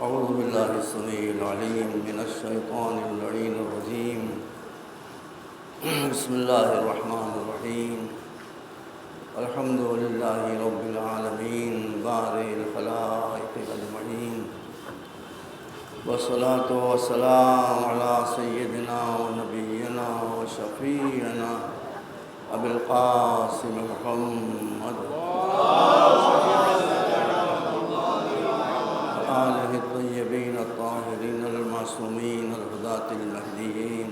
أعوذ بالله السميع العليم من الشيطان اللعين الرجيم. بسم الله الرحمن الرحيم. الحمد لله رب العالمين بارئ الخلائق أجمعين، والصلاة والسلام على سيدنا ونبينا وشفيعنا أبي القاسم محمد آله الطيبين الطاهرين المعصومين الهداة المهديين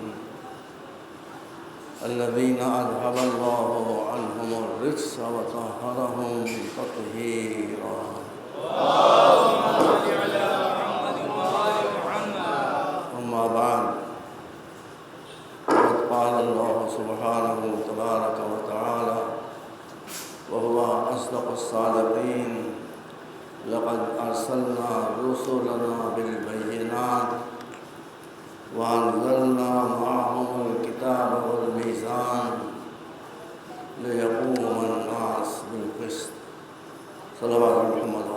الذين أذهب الله عنهم الرجس وطهرهم تطهيرا. أما بعد، فقد قال الله سبحانه تبارك وتعالى وهو أصدق الصادقين: لقد أرسلنا رسلنا بالبينات وأنزلنا معهم الكتاب والميزان ليقوم الناس بالقسط. صلوات محمد.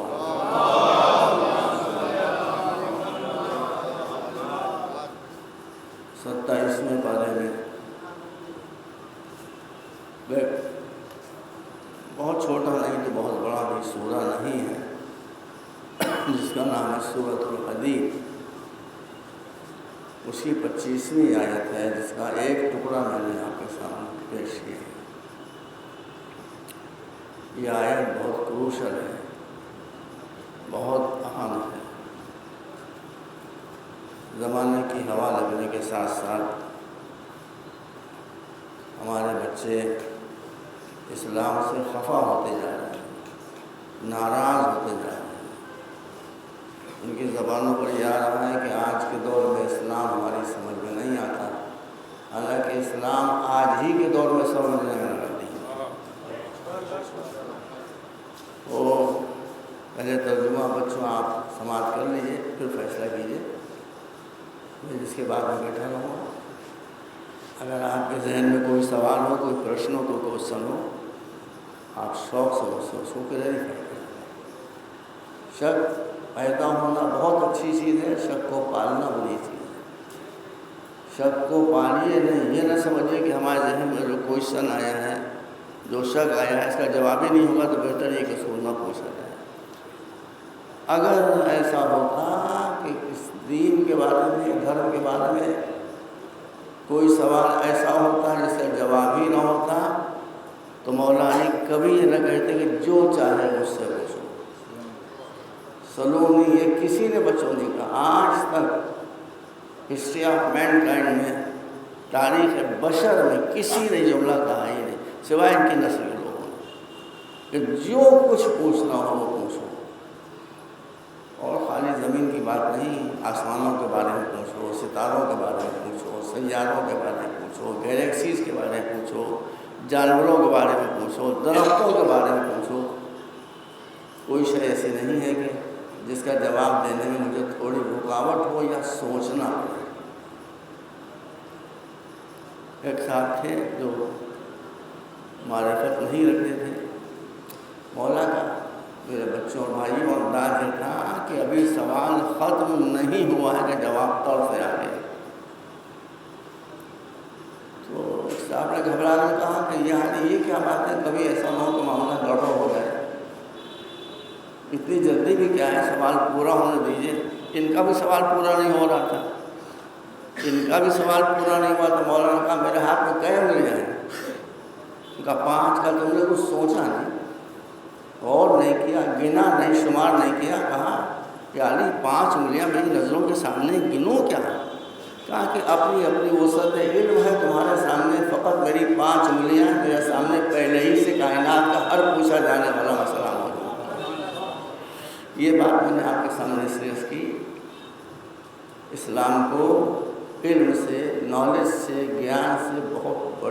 27ویں پارے میں بہت چھوٹا نہیں تو بہت بڑا بھی سورہ نہیں ہے، جس کا نام ہے سورۃ الحدید. اس کی 25ویں آیت ہے، جس کا ایک ٹکڑا میں نے آپ کے سامنے پیش کیا ہے. یہ آیت بہت کروشل ہے، بہت اہم ہے. زمانے کی ہوا لگنے کے ساتھ ساتھ ہمارے بچے اسلام سے خفا ہوتے جا رہے ہیں، ناراض ہوتے جا رہے ہیں. ان کی زبانوں پر یہ آ رہا ہے کہ آج کے دور میں اسلام ہماری سمجھ میں نہیں آتا، حالانکہ اسلام آج ہی کے دور میں سمجھنے میں لگتی ہے. وہ پہلے ترجمہ بچوں آپ سماعت کر لیجئے، پھر فیصلہ کیجئے. میں جس کے بعد میں بیٹھا رہوں، اگر آپ کے ذہن میں کوئی سوال ہو، کوئی پرشن ہو، کوئی کوشچن ہو، آپ شوق سے اس کو کلیئر کریں. شک پیدا ہونا بہت اچھی چیز ہے، شک کو پالنا بری چیز ہے. شک کو پالیے نہیں، یہ نہ سمجھیے کہ ہمارے ذہن میں جو کوشچن آیا ہے، جو شک آیا ہے، اس کا جواب ہی نہیں ہوگا تو بہتر ہے کہ اس کو نہ پوچھا جائے. اگر ایسا ہوتا کہ اس دین کے بارے میں، دھرم کے بارے میں کوئی سوال ایسا ہوتا جس کا جواب ہی نہ ہوتا تو مولا علی کبھی یہ نہ کہتے کہ جو چاہے مجھ سے پوچھو. سلونی، یہ کسی نے بچوں نے کہا. آج تک ہسٹری آف مین کائنڈ میں، تاریخ بشر میں کسی نے جملہ کہا ہی نہیں سوائے ان کی نسل کے لوگوں نے کہ جو کچھ پوچھنا ہو وہ پوچھو. اور خالی زمین کی بات نہیں، آسمانوں کے بارے میں پوچھو، ستاروں کے بارے میں پوچھو، سیاروں کے بارے میں پوچھو، گیلیکسیز کے بارے میں پوچھو، جانوروں کے بارے میں پوچھو، درختوں کے بارے میں پوچھو. کوئی شے ایسی نہیں ہے کہ جس کا جواب دینے میں مجھے تھوڑی رکاوٹ ہو یا سوچنا پڑے. ایک صاحب تھے جو معرفت نہیں رکھتے تھے. مولا کا میرے بچوں اور بھائیوں اور انداز یہ تھا کہ ابھی سوال ختم نہیں ہوا ہے کہ جواب طور سے آ گیا. تو صاحب نے گھبرا کر کہا کہ یہ کیا بات ہے، کبھی ایسا نہ ہو کہ معاملہ گڑبڑ ہو جائے. اتنی جلدی بھی کیا ہے، سوال پورا ہونے دیجیے. ان کا بھی سوال پورا نہیں ہو رہا تھا. ان کا بھی سوال پورا نہیں ہوا تو مولانا نے کہا میرے ہاتھ میں کئے انگلیاں ہیں. ان کا 5 کا تم نے کچھ سوچا نہیں، غور نہیں کیا، گنا نہیں، شمار نہیں کیا. کہا کہ علی 5 انگلیاں میری نظروں کے سامنے گنوں کیا؟ کہا کہ اپنی اپنی وسعت علم ہے تمہارے سامنے، فقط میری 5 انگلیاں میرے سامنے پہلے ہی سے کائنات کا ہر پوچھا جانے والا مسئلہ موجود. یہ بات میں نے آپ کے سامنے اس لیے کی. اسلام کو علم سے، نالج سے، گیان سے بہت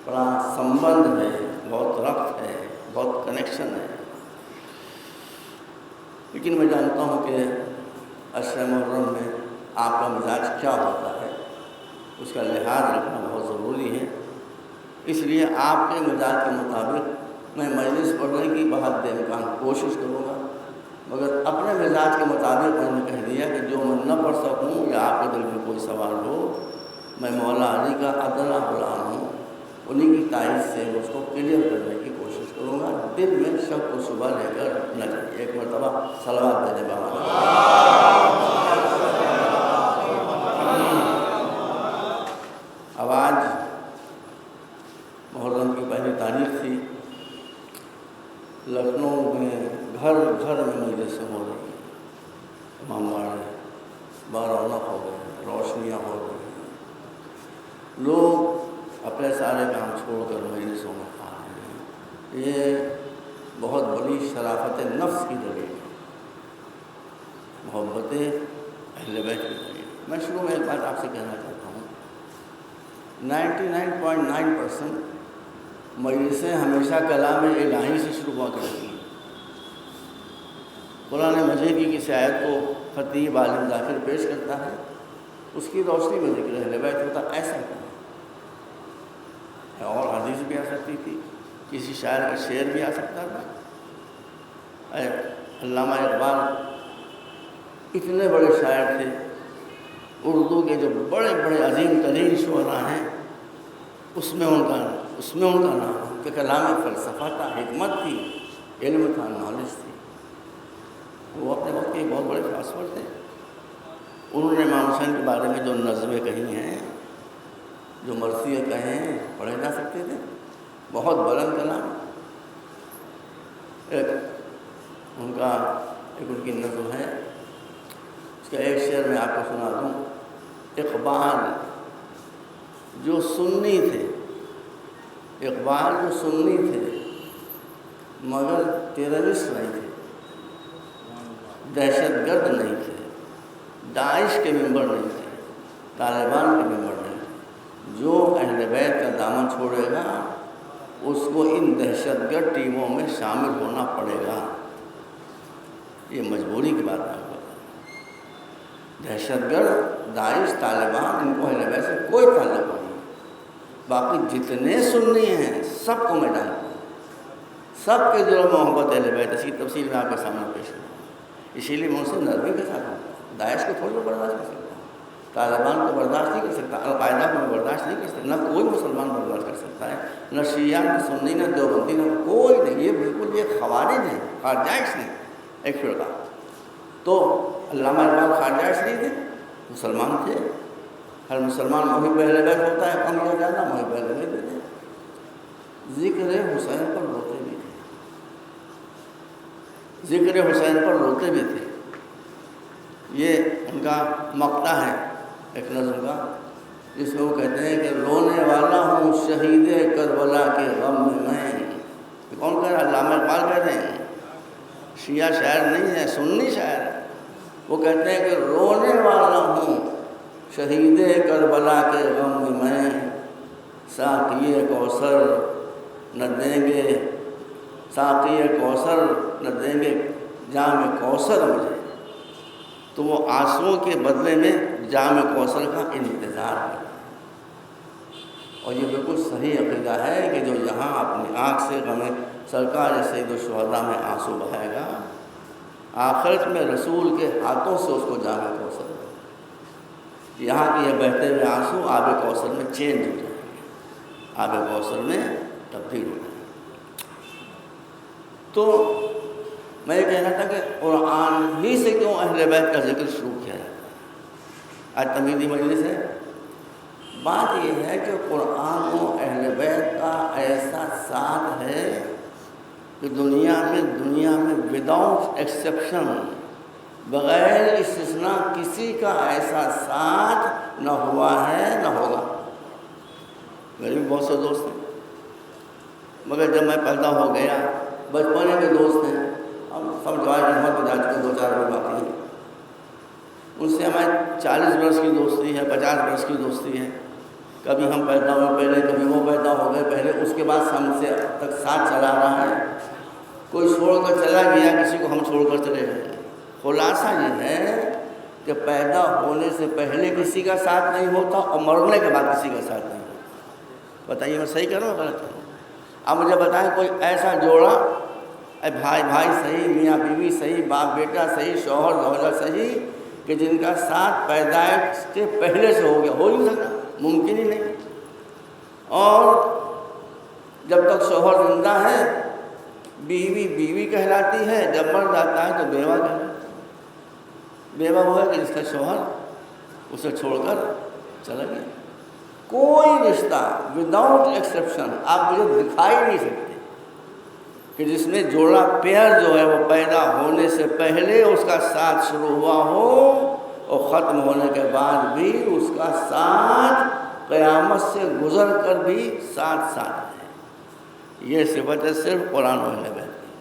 بڑا سمبندھ ہے، بہت ربط ہے، بہت کنیکشن ہے. لیکن میں جانتا ہوں کہ عشر محرم میں آپ کا مزاج کیا ہوتا ہے، اس کا لحاظ رکھنا بہت ضروری ہے. اس لیے آپ کے مزاج کے مطابق میں مجلس پڑھنے کی بحد امکان کوشش کروں گا. مگر اپنے مزاج کے مطابق میں نے کہہ دیا کہ جو میں نہ پڑھ سکوں یا آپ کے دل میں کوئی سوال ہو، میں مولا علی کا ادنا غلام ہوں، انہیں کی تائید سے اس کو کلیئر کرنے کی کوشش کروں گا، دل میں شک و شبہ لے کر نہ جائے۔ ایک مرتبہ صلوات دے دے بابا۔ اب آج محرم کی پہلی تاریخ تھی، لکھنؤ میں گھر گھر میں مجلسیں ہو رہی ہیں، امام باڑے بارونق ہو گئے ہیں، روشنیاں ہو رہی ہیں، لوگ اپنے سارے کام چھوڑ کر مجلسوں میں آ رہے ہیں۔ یہ بہت بڑی شرافت نفس کی دلیل ہے، محبت اہل بیت کی دلیل۔ میں شروع میں ایک بات آپ سے کہنا چاہتا ہوں، 99.9% مجلسیں ہمیشہ کلام الہی سے شروع ہوا کرتی ہیں۔ قرآن مجید کی کسی آیت کو خطیب عالم ذاکر پیش کرتا ہے، اس کی روشنی میں ذکر اہل بیت ہوتا، ایسا کیا ہے؟ اور حدیث بھی آ سکتی تھی، کسی شاعر کا شعر بھی آ سکتا تھا۔ علامہ اقبال اتنے بڑے شاعر تھے، اردو کے جو بڑے بڑے عظیم ترین شعراء ہیں اس میں ان کا نام کہ کلام فلسفہ تھا، حکمت تھی، علم تھا، نالج تھی۔ وہ اپنے وقت کے بہت بڑے فلاسفر تھے۔ انہوں نے امام حسین کے بارے میں جو نظمیں کہی ہیں، جو مرثیے کہیں، پڑھے جا سکتے تھے، بہت بلند کلام۔ ایک ان کی نظم ہے، اس کا ایک شعر میں آپ کو سنا دوں۔ اقبال جو سنی تھے مگر ٹیررسٹ نہیں تھے، دہشت گرد نہیں تھے، داعش کے ممبر نہیں تھے، طالبان کے ممبر نہیں تھے۔ جو اہل بیت کا دامن چھوڑے گا اس کو ان دہشت گرد ٹیموں میں شامل ہونا پڑے گا۔ یہ مجبوری کی بات ہے۔ دہشت گرد، داعش، طالبان، ان کو اہل بیت سے کوئی تعلق نہیں۔ باقی جتنے سنی ہیں سب کو میں جانتا ہوں، سب کے دل میں محبت اہل بیت، اس کی تفصیل میں آپ کے سامنے پیش کروں۔ اسی لیے میں ان سے نرمی کے ساتھ ہوں۔ داعش کو تھوڑی برداشت کر سکتا ہوں، طالبان کو برداشت نہیں کر سکتا، القاعدہ کو میں برداشت نہیں کر سکتا، نہ کوئی مسلمان برداشت کر سکتا ہے، نہ شیعہ، نہ سنی، نہ دیوبندی، نہ کوئی نہیں۔ یہ بالکل یہ خوارج ہیں، خارجائش نہیں، ایک فرقہ۔ تو علامہ اقبال خارجائش نہیں تھے، مسلمان تھے۔ ہر مسلمان محب اہل بیت ہوتا ہے، کم یا زیادہ محب اہل بیت تھے۔ ذکر حسین پر روتے بھی تھے، یہ ان کا مقطع ہے ایک نظم کا، جس میں وہ کہتے ہیں کہ رونے والا ہوں شہید کربلا کے غم میں۔ کون کہہ رہا ہے؟ علامہ اقبال کہہ رہے ہیں، شیعہ شاعر نہیں ہے، سنی شاعر ہے۔ وہ کہتے ہیں کہ رونے والا ہوں شہید کربلا کے غم میں، ساقی کوثر نہ دیں گے جام کوثر مجھے۔ تو وہ آنسوؤں کے بدلے میں جام کوثر کا انتظار ہے۔ اور یہ بالکل صحیح عقیدہ ہے کہ جو یہاں اپنی آنکھ سے غم سرکار سید الشہداء میں آنسو بہائے گا، آخرت میں رسول کے ہاتھوں سے اس کو جام کوثر، یہاں کے یہ بہتے ہوئے آنسو آب کوثر میں چینج ہو جائیں گے، آب کوثر میں تبدیل ہو جائیں گے۔ تو میں یہ کہنا تھا کہ قرآن ہی سے کیوں اہل بیت کا ذکر شروع کیا جاتا ہے؟ آج تمیدی مجلس ہے۔ بات یہ ہے کہ قرآن و اہل بیت کا ایسا ساتھ ہے کہ دنیا میں وداؤٹ ایکسیپشن، بغیر استثناء کسی کا ایسا ساتھ نہ ہوا ہے نہ ہوگا۔ میرے بھی بہت سے دوست ہیں، مگر جب میں پیدا ہو گیا، بچپنے کے دوست ہیں، ہم سب جوان رحمت ہو جا چکے، 2-4 لوگ باقی ہیں، ان سے ہماری 40 برس کی دوستی ہے، 50 برس کی دوستی ہے۔ کبھی ہم پیدا ہوئے پہلے، کبھی وہ پیدا ہو گئے پہلے، اس کے بعد ہم سے اب تک ساتھ چلا رہا ہے۔ کوئی چھوڑ کر چلا گیا، کسی کو ہم چھوڑ کر چلے گئے۔ خلاصہ یہ ہے کہ پیدا ہونے سے پہلے کسی کا ساتھ نہیں ہوتا اور مرنے کے بعد کسی کا ساتھ نہیں ہوتا۔ بتائیے میں صحیح کر رہا ہوں غلط کر رہا ہوں؟ اب مجھے بتائیں کوئی ایسا جوڑا اے بھائی بھائی صحیح، میاں بیوی صحیح، باپ بیٹا صحیح، شوہر زوجہ صحیح، کہ جن کا ساتھ پیدائش کے پہلے سے ہو گیا، ہو ہی نہیں سکتا، ممکن ہی نہیں۔ اور جب تک شوہر زندہ ہے بیوی بیوی کہلاتی ہے، جب مر جاتا ہے تو بیوہ کہلاتی ہے۔ بیوہ وہ ہے کہ جس کا شوہر اسے چھوڑ کر چلا گیا۔ کوئی رشتہ وداؤٹ ایکسیپشن آپ مجھے دکھائی نہیں سکتے کہ جس میں جوڑا پیئر جو ہے وہ پیدا ہونے سے پہلے اس کا ساتھ شروع ہوا ہو اور ختم ہونے کے بعد بھی اس کا ساتھ قیامت سے گزر کر بھی ساتھ ساتھ ہے۔ یہ صفت ہے صرف قرآن و اہل بیت کی،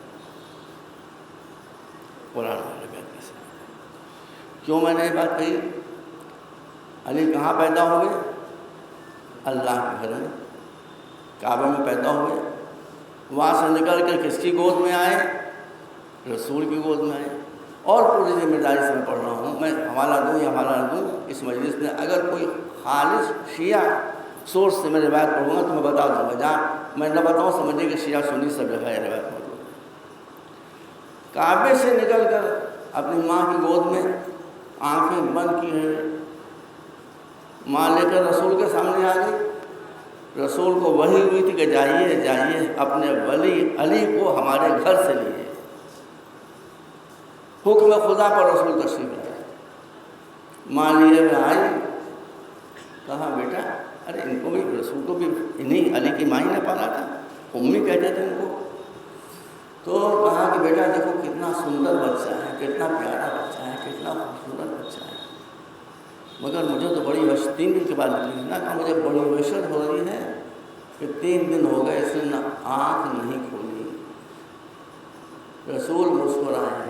قرآن و اہل بیت کی صفت۔ کیوں میں نے یہ بات کہی؟ علی کہاں پیدا ہوئے؟ اللہ کے گھر میں، کعبے میں پیدا ہوئے، وہاں سے نکل کر کس کی گود میں آئے؟ رسول کی گود میں آئے۔ اور پوری ذمہ داری سے میں پڑھ رہا ہوں، میں حوالہ دوں یا حوالہ دوں اس مجلس میں، اگر کوئی خالص شیعہ سورس سے میں روایت پڑھوں گا تو میں بتا دوں گا، جہاں میں نہ بتاؤں سمجھے کہ شیعہ سنی سب جگہ ہے روایت موجود ہے۔ کعبے سے نکل کر اپنی ماں کی گود میں آنکھیں بند کی ہیں، ماں لے کر رسول کے سامنے آ گئی۔ رسول کو وحی ہوئی تھی کہ جائیے جائیے اپنے ولی علی کو ہمارے گھر سے لیے۔ حکم خدا پر رسول تشریف لائے، ماں لیے میں آئی، کہا بیٹا ارے ان کو بھی، رسول کو بھی انہیں علی کی ماں ہی نے پالا تھا، امی کہتے تھے ان کو۔ تو کہا کہ بیٹا دیکھو کتنا سندر بچہ ہے، کتنا پیارا بچہ ہے، کتنا خوبصورت بچہ ہے، مگر مجھے تو بڑی 3 دن کے بعد نکلی نا، کہا مجھے بڑی وحشت ہو رہی ہے کہ 3 دن ہو گئے اس نے آنکھ نہیں کھولی۔ رسول مسکرائے،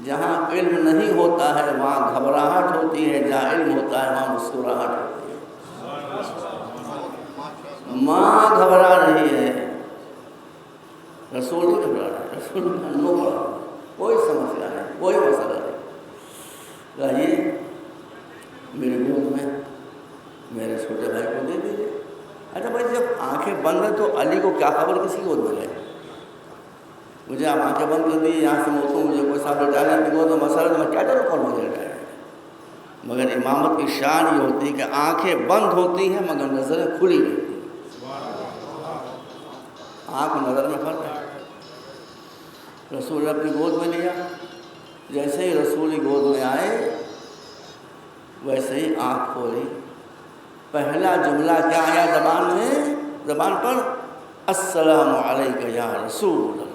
جہاں علم نہیں ہوتا ہے وہاں گھبراہٹ ہوتی ہے، جہاں علم ہوتا ہے وہاں مسکراہٹ ہوتی ہے۔ ماں گھبرا رہی ہے، رسول نہیں گھبرا رہا ہے، رسول نو پڑا، کوئی سمسیا نہیں، کوئی مسئلہ نہیں۔ کہیے میرے گود میں میرے چھوٹے بھائی کو دے دیجیے۔ اچھا بھائی جب آنکھیں بند ہیں تو علی کو کیا خبر کسی گود میں لے؟ مجھے آپ آنکھیں بند کر دیجیے، یہاں سے میں اٹھوں، مجھے کوئی صاحب لٹانا ہے اپنی گود میں مسئلہ تو میں کیا کروں، کون مجھے لٹائے؟ مگر امامت کی شان یہ ہوتی ہے کہ آنکھیں بند ہوتی ہیں مگر نظریں کھلی رہتی ہیں۔ آنکھ نظر میں فرق ہے۔ رسول نے اپنی گود میں لیا، جیسے ہی رسول گود میں آئے ویسے ہی آنکھ کھولی۔ پہلا جملہ کیا آیا زبان میں، زبان پر؟ السلام علیکہ یا رسول اللہ۔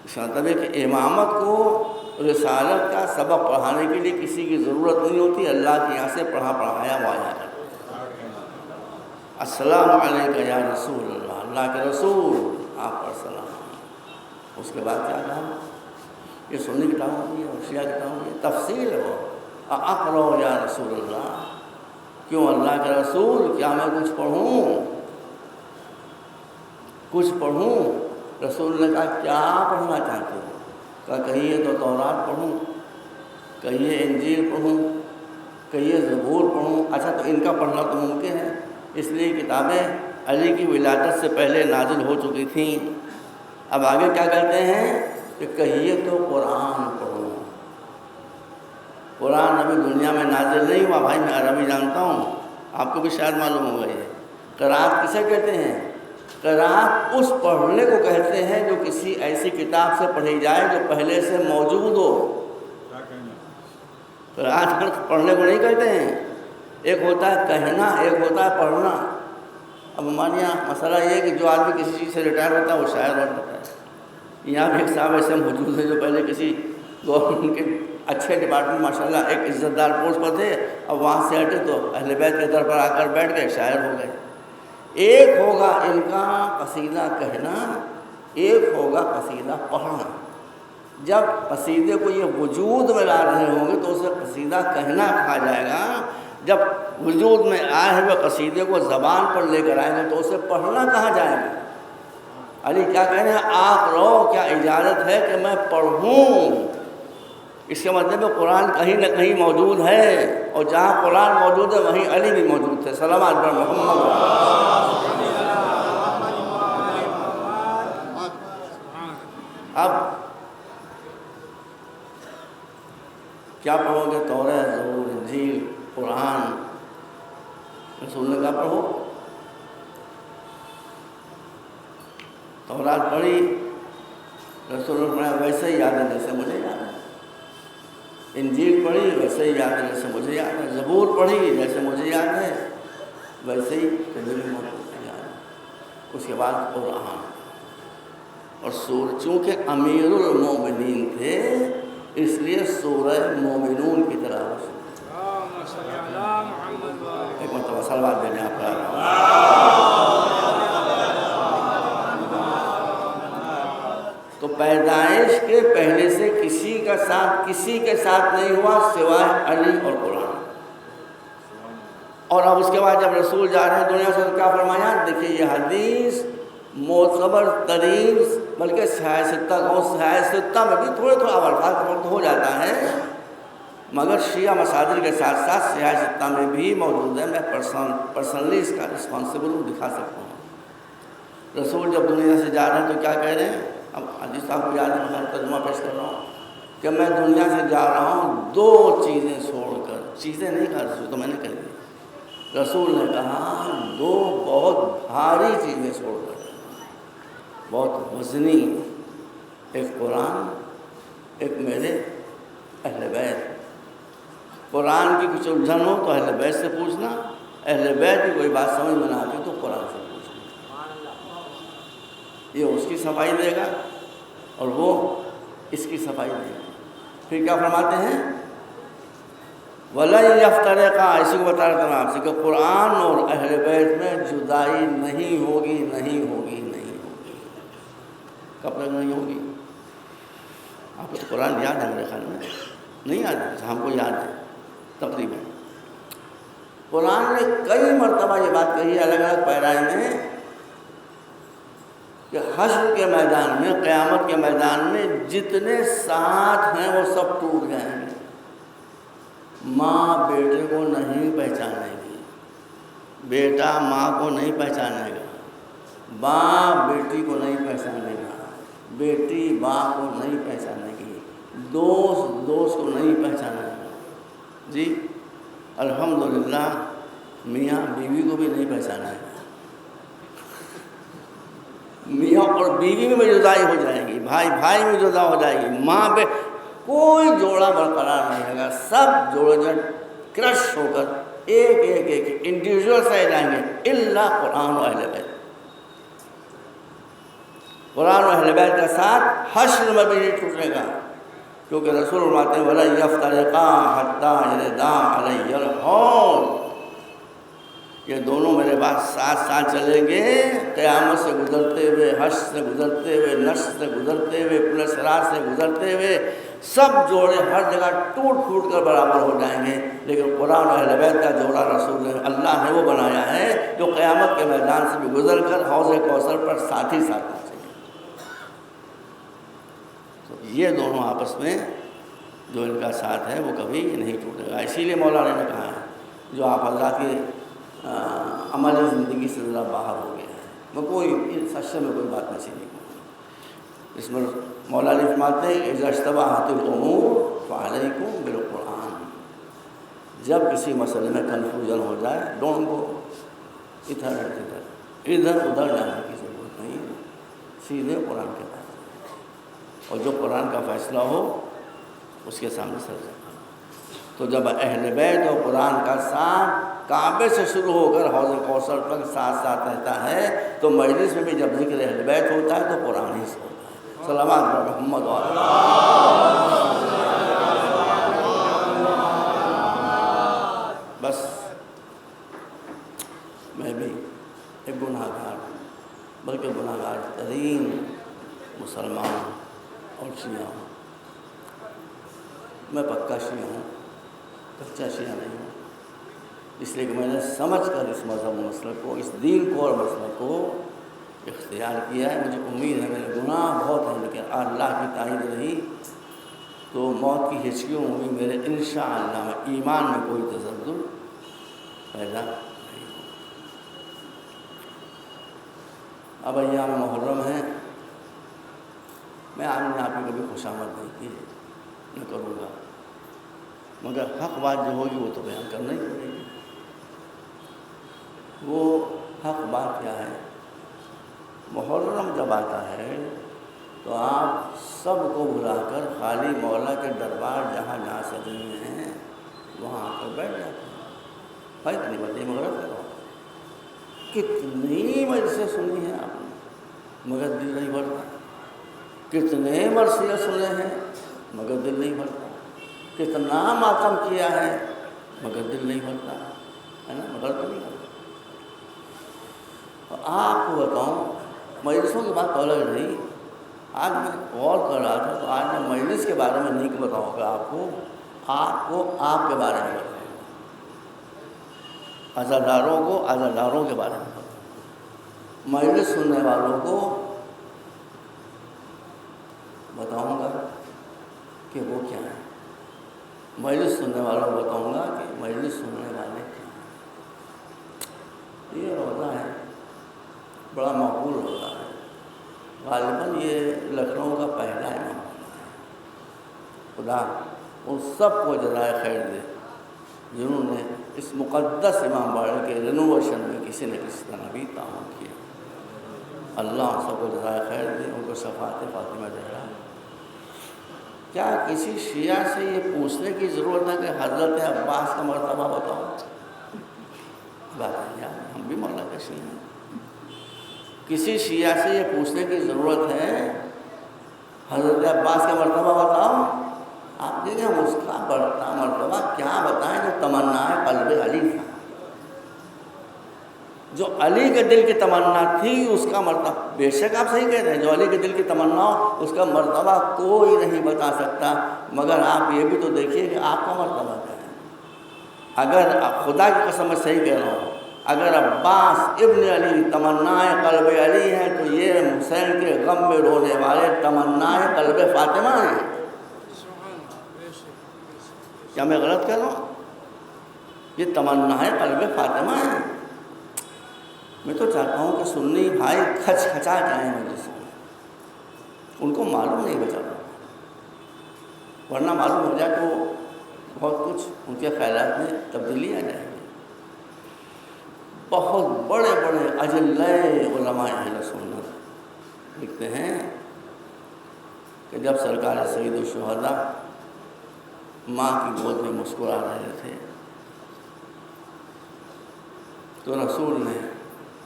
اس مطلب ہے کہ امامت کو رسالت کا سبق پڑھانے کے لیے کسی کی ضرورت نہیں ہوتی، اللہ کے یہاں سے پڑھایا وہ آیا کرتا ہے۔ السلام علیکہ یا رسول اللہ، اللہ کے رسول آپ پر سلام۔ اس کے بعد کیا کہا؟ یہ سنی کتاب ہوتی ہے اور شیعہ کتاب ہوتی ہے، تفصیل ہو اقرأ یا رسول اللہ، کیوں اللہ کے رسول کیا میں کچھ پڑھوں، کچھ پڑھوں؟ رسول نے کہا کیا پڑھنا چاہتے ہو؟ کہا کہیے تو تورات پڑھوں، کہیے انجیل پڑھوں، کہیے زبور پڑھوں۔ اچھا تو ان کا پڑھنا تو ممکن ہے، اس لیے کتابیں علی کی ولادت سے پہلے نازل ہو چکی تھیں۔ اب آگے کیا کہتے ہیں کہ کہیے تو قرآن پڑھوں۔ قرآن ابھی دنیا میں نازل نہیں ہوا بھائی، میں عربی جانتا ہوں، آپ کو بھی شاید معلوم ہوگا۔ یہ قرأت کسے کہتے ہیں؟ قرأت اس پڑھنے کو کہتے ہیں جو کسی ایسی کتاب سے پڑھی جائے جو پہلے سے موجود ہو۔ قرأت پڑھنے کو نہیں کہتے ہیں، ایک ہوتا ہے کہنا، ایک ہوتا ہے پڑھنا۔ اب ہمارے یہاں مسئلہ یہ ہے کہ جو آدمی کسی چیز سے ریٹائر ہوتا ہے وہ شاعر بن جاتا ہے۔ یہاں بھی ایک صاحب ایسے موجود ہیں جو پہلے کسی گورنمنٹ کے اچھے ڈپارٹمنٹ ماشاءاللہ ایک عزت دار پوسٹ پر تھے، اب وہاں سے ہٹے تو اہل بیت کے در پر آ کر بیٹھ گئے، شاعر ہو گئے۔ ایک ہوگا ان کا قصیدہ کہنا، ایک ہوگا قصیدہ پڑھنا۔ جب قصیدے کو یہ وجود میں لا رہے ہوں گے تو اسے قصیدہ کہنا کہا جائے گا، جب وجود میں آئے ہوئے قصیدے کو زبان پر لے کر آئیں گے تو اسے پڑھنا کہا جائے گا۔ علی کیا کہنے ہیں؟ آپ رو، کیا اجازت ہے کہ میں پڑھوں؟ اس کے مطلب ہے قرآن کہیں نہ کہیں موجود ہے، اور جہاں قرآن موجود ہے وہیں علی بھی موجود تھے۔ صلوات پر محمد۔ اب کیا پڑھو گے؟ توریت، زبور، انجیل، قرآن. رسول نے کہا پڑھو. تورات پڑھی، رسول نے فرمایا ویسے ہی یاد ہے جیسے مجھے یاد ہے. انجیل پڑھی، ویسے ہی یاد ہے جیسے مجھے یاد ہے. زبور پڑھی، جیسے مجھے یاد ہے ویسے ہی کلیم موت یاد ہے. اس کے بعد قرآن اور سورہ، چونکہ امیر المومنین تھے اس لیے سورہ مومنون کی تلاوت. ایک مرتبہ صلوات دینے آپ تو پیدائش کے پہلے سے کسی کے ساتھ نہیں ہوا سوائے علی اور قرآن. اور اب اس کے بعد جب رسول جا رہے ہیں دنیا سے تو کیا فرمایا؟ دیکھیے یہ حدیث معتبر ترین، بلکہ سیاستہ میں بھی تھوڑے الفاظ ہو جاتا ہے، مگر شیعہ مصادر کے ساتھ ساتھ سیاستہ میں بھی موجود ہے. میں پرسنلی اس کا رسپانسبل دکھا سکتا ہوں. رسول جب دنیا سے جا رہے ہیں تو کیا کہہ رہے ہیں؟ اب حدیث صاحب کو یاد ہے، میں ترجمہ پیش کر رہا ہوں کہ میں دنیا سے جا رہا ہوں 2 چیزیں چھوڑ کر. چیزیں نہیں کہا رسول، تو میں نے کہہ دیا. رسول نے کہا 2 بہت بھاری چیزیں چھوڑ کر، بہت وزنی. ایک قرآن، ایک میرے اہل بیت. قرآن کی کچھ الجھن ہو تو اہل بیت سے پوچھنا، اہل بیت کی کوئی بات سمجھ میں نہ آتی تو قرآن سے پوچھنا. یہ اس کی صفائی دے گا اور وہ اس کی صفائی دے گا. پھر کیا فرماتے ہیں؟ وَلَن يَفْتَرِقَا. اسی کو بتا رہا تھا میں آپ سے کہ قرآن اور اہل بیت میں جدائی نہیں ہوگی. کب تک نہیں ہوگی؟ آپ کو تو قرآن یاد ہے میرے خیال میں، نہیں یاد ہے؟ ہم کو یاد ہے تقریباً. قرآن نے کئی مرتبہ یہ بات کہی ہے الگ الگ پیرائے میں کہ حشر کے میدان میں، قیامت کے میدان میں جتنے ساتھ ہیں وہ سب ٹوٹ جائیں گے. ماں بیٹے کو نہیں پہچانے گی، بیٹا ماں کو نہیں پہچانے گا، باپ بیٹی کو نہیں پہچانے گا، بیٹی باں کو نہیں پہچانے گی، دوست کو نہیں پہچانے گا. جی الحمدللہ میاں بیوی کو بھی نہیں پہچانا ہے. میاں اور بیوی میں جدائی ہو جائے گی، بھائی میں جدا ہو جائے گی، ماں پہ کوئی جوڑا برقرار نہیں ہوگا. سب جوڑے کرش ہو کر ایک انڈیویجول سے جائیں گے الا قرآن و اہل بیت. قرآن و اہل بیت کا ساتھ حشر میں بھی نہیں ٹوٹے گا، کیونکہ رسول فرماتے ہیں وَلَن يَفْتَرِقَا حَتَّىٰ يَرِدَا عَلَيَّ الْحَوْض. یہ دونوں میرے بعد ساتھ چلیں گے، قیامت سے گزرتے ہوئے، حشر سے گزرتے ہوئے، نشر سے گزرتے ہوئے، پل صراط سے گزرتے ہوئے. سب جوڑے ہر جگہ ٹوٹ کر برابر ہو جائیں گے، لیکن قرآن و اہل بیت کا جوڑا رسول نے، اللہ نے وہ بنایا ہے جو قیامت کے میدان سے بھی گزر کر حوض کوثر پر ساتھ ہی ساتھ پہنچے گے. تو یہ دونوں آپس میں جو ان کا ساتھ ہے وہ کبھی نہیں ٹوٹے گا. اسی لیے مولانا نے کہا ہے جو آپ حضرات کے عمل زندگی سے ذرا باہر ہو گیا ہے، میں کوئی اس سچے میں کوئی بات نہیں کروں. اس میں مولانا فرماتے ہیں اذا اشتبہت الامور فعلیکم بالقرآن. جب کسی مسئلے میں کنفیوژن ہو جائے ڈونٹ گو ادھر ادھر جانے کی ضرورت نہیں ہے، سیدھے قرآن کے پاس، اور جو قرآن کا فیصلہ ہو اس کے سامنے سر جائے. تو جب اہل بیت اور قرآن کا ساتھ کعبے سے شروع ہو کر حوض کوثر تک ساتھ رہتا ہے، تو مجلس میں بھی جب ذکر اہل بیت ہوتا ہے تو قرآن ہی سے ہوتا ہے. صلوات محمد بس میں بھی ایک گناہ گار، بلکہ گناہ گار ترین مسلمان اور شیعہ ہوں. میں پکا شیعہ ہوں، کچا شیعہ نہیں ہوں، اس لیے کہ میں نے سمجھ کر اس مذہب و مسلک کو، اس دین کو اور مسلک کو اختیار کیا ہے. مجھے امید ہے میرے گناہ بہت ہیں، لیکن اللہ کی تائید رہی تو موت کی ہچکیوں ہوئی میرے انشاءاللہ میں ایمان میں کوئی تزلزل پیدا نہیں ہو. اب ایام محرم ہیں، میں آپ نے آپ کی کبھی خوشامد نہیں کی ہے، نہ کروں گا، مگر حق بات جو ہوگی وہ تو بیان کرنا ہی پڑے گی۔ وہ حق بات کیا ہے؟ محرم جب آتا ہے تو آپ سب کو بلا کر خالی مولا کے دربار جہاں جہاں سجے ہوئے ہیں وہاں آ کر بیٹھ جاتے ہیں۔ بھائی اتنی بڑی مغرب کرو، کتنی مجلسیں سنی ہیں آپ نے مگر دل نہیں بھرتا، کتنے مرثیے سنے ہیں مگر دل نہیں بھرتا، کتنا ماتم کیا ہے مگر دل نہیں بھرتا ہے نا، مگر تو نہیں بھرتا۔ آپ کو بتاؤں، مجلسوں کی بات تو الگ رہی، آج میں غور کر رہا تھا تو آج میں مجلس کے بارے میں نہیں بتاؤں گا آپ کو آپ کے بارے میں بتاؤں گا، عزاداروں کو عزاداروں کے بارے میں بتاؤں گا، مجلس سننے والوں کو بتاؤں گا کہ وہ کیا ہے، مجلس سننے والوں کو بتاؤں گا کہ مجلس سننے والے کیا ہیں۔ یہ روزہ ہے، بڑا مقبول روزہ ہے، غالباً یہ لکھنؤ کا پہلا امام ہے۔ خدا ان سب کو جزائے خیر دے جنہوں نے اس مقدس امام باڑے کے رینوویشن میں کسی نہ کسی طرح بھی تعاون کیا۔ اللہ ان سب کو جزائے خیر دے، ان کو شفاعت فاطمہ زہرا۔ کیا کسی شیعہ سے یہ پوچھنے کی ضرورت ہے کہ حضرت عباس کا مرتبہ بتاؤ؟ بات ہے یار، ہم بھی مولا کے شیعہ ہیں۔ کسی شیعہ سے یہ پوچھنے کی ضرورت ہے حضرت عباس کا مرتبہ بتاؤ؟ آپ دیکھیں ہم اس کا بڑھتا مرتبہ کیا بتائیں جو تمنا قلب علی تھا، جو علی کے دل کی تمنا تھی اس کا مرتبہ، بے شک آپ صحیح کہہ رہے ہیں، جو علی کے دل کی تمنا ہو اس کا مرتبہ کوئی نہیں بتا سکتا، مگر آپ یہ بھی تو دیکھیے کہ آپ کا مرتبہ کیا ہے۔ اگر خدا کی قسم میں صحیح کہہ رہا ہوں، اگر عباس ابن علی تمنا قلب علی ہیں تو یہ حسین کے غم میں رونے والے تمنا قلب فاطمہ ہیں۔ کیا میں غلط کہہ رہا ہوں؟ یہ تمنا قلب فاطمہ ہیں۔ میں تو چاہتا ہوں کہ سنی بھائی کھچ کھچا جائیں مجلس میں، ان کو معلوم نہیں بچا، ورنہ معلوم ہو جائے تو بہت کچھ ان کے خیالات میں تبدیلی آ جائے گی۔ بہت بڑے بڑے اجلائے علماء اہل سنت لکھتے ہیں کہ جب سرکار سید الشہداء ماں کی گود میں مسکرا رہے تھے تو رسول نے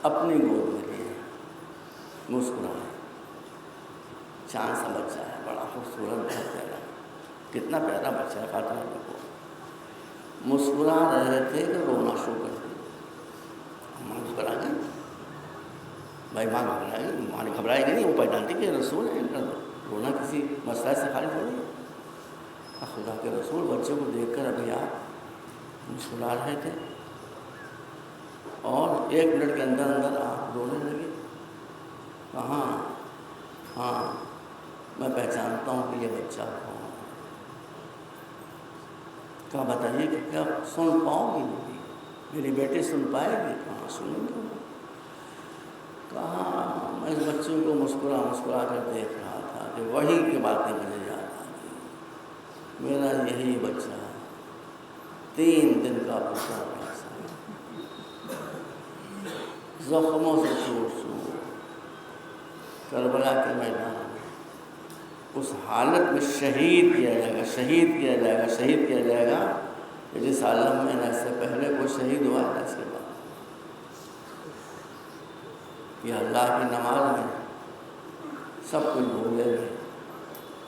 اپنی گود میں لیے مسکرائے، چاند سا بچہ ہے، بڑا خوبصورت، بہت پیارا، کتنا پیارا بچہ ہے فاطمہ کو، مسکرا رہے تھے کہ رونا شروع کر دیا۔ ماں گھبرا گئی، بھائی ماں گھبرائے گی، ماں نے گھبرائے گی نہیں، وہ پہچانتی کہ رسول ہے، رونا کسی مسئلہ سے خارج ہو رہی ہے۔ خدا کے رسول بچے کو دیکھ کر ابھی آپ مسکرا رہے تھے اور 1 منٹ کے اندر اندر آپ رونے لگے۔ کہاں؟ ہاں میں پہچانتا ہوں کہ یہ بچہ کون ہے۔ کہا بتائیے کہ کیا سن پاؤں گی نہیں؟ میری بیٹی سن پائے گی؟ کہاں سنیں گے۔ کہا میں اس بچے کو مسکرا کر دیکھ رہا تھا کہ وہی کی باتیں مجھے یاد آ گئی، میرا یہی بچہ 3 دن کا بچہ پیاسا، زخموں سے چور کربلا کے میدان میں اس حالت میں شہید کیا جائے گا کہ جس عالم میں نہ اس سے پہلے کوئی شہید ہوا نہ اس کے بعد۔ یہ اللہ کی نماز میں سب کچھ بھولے ہوئے،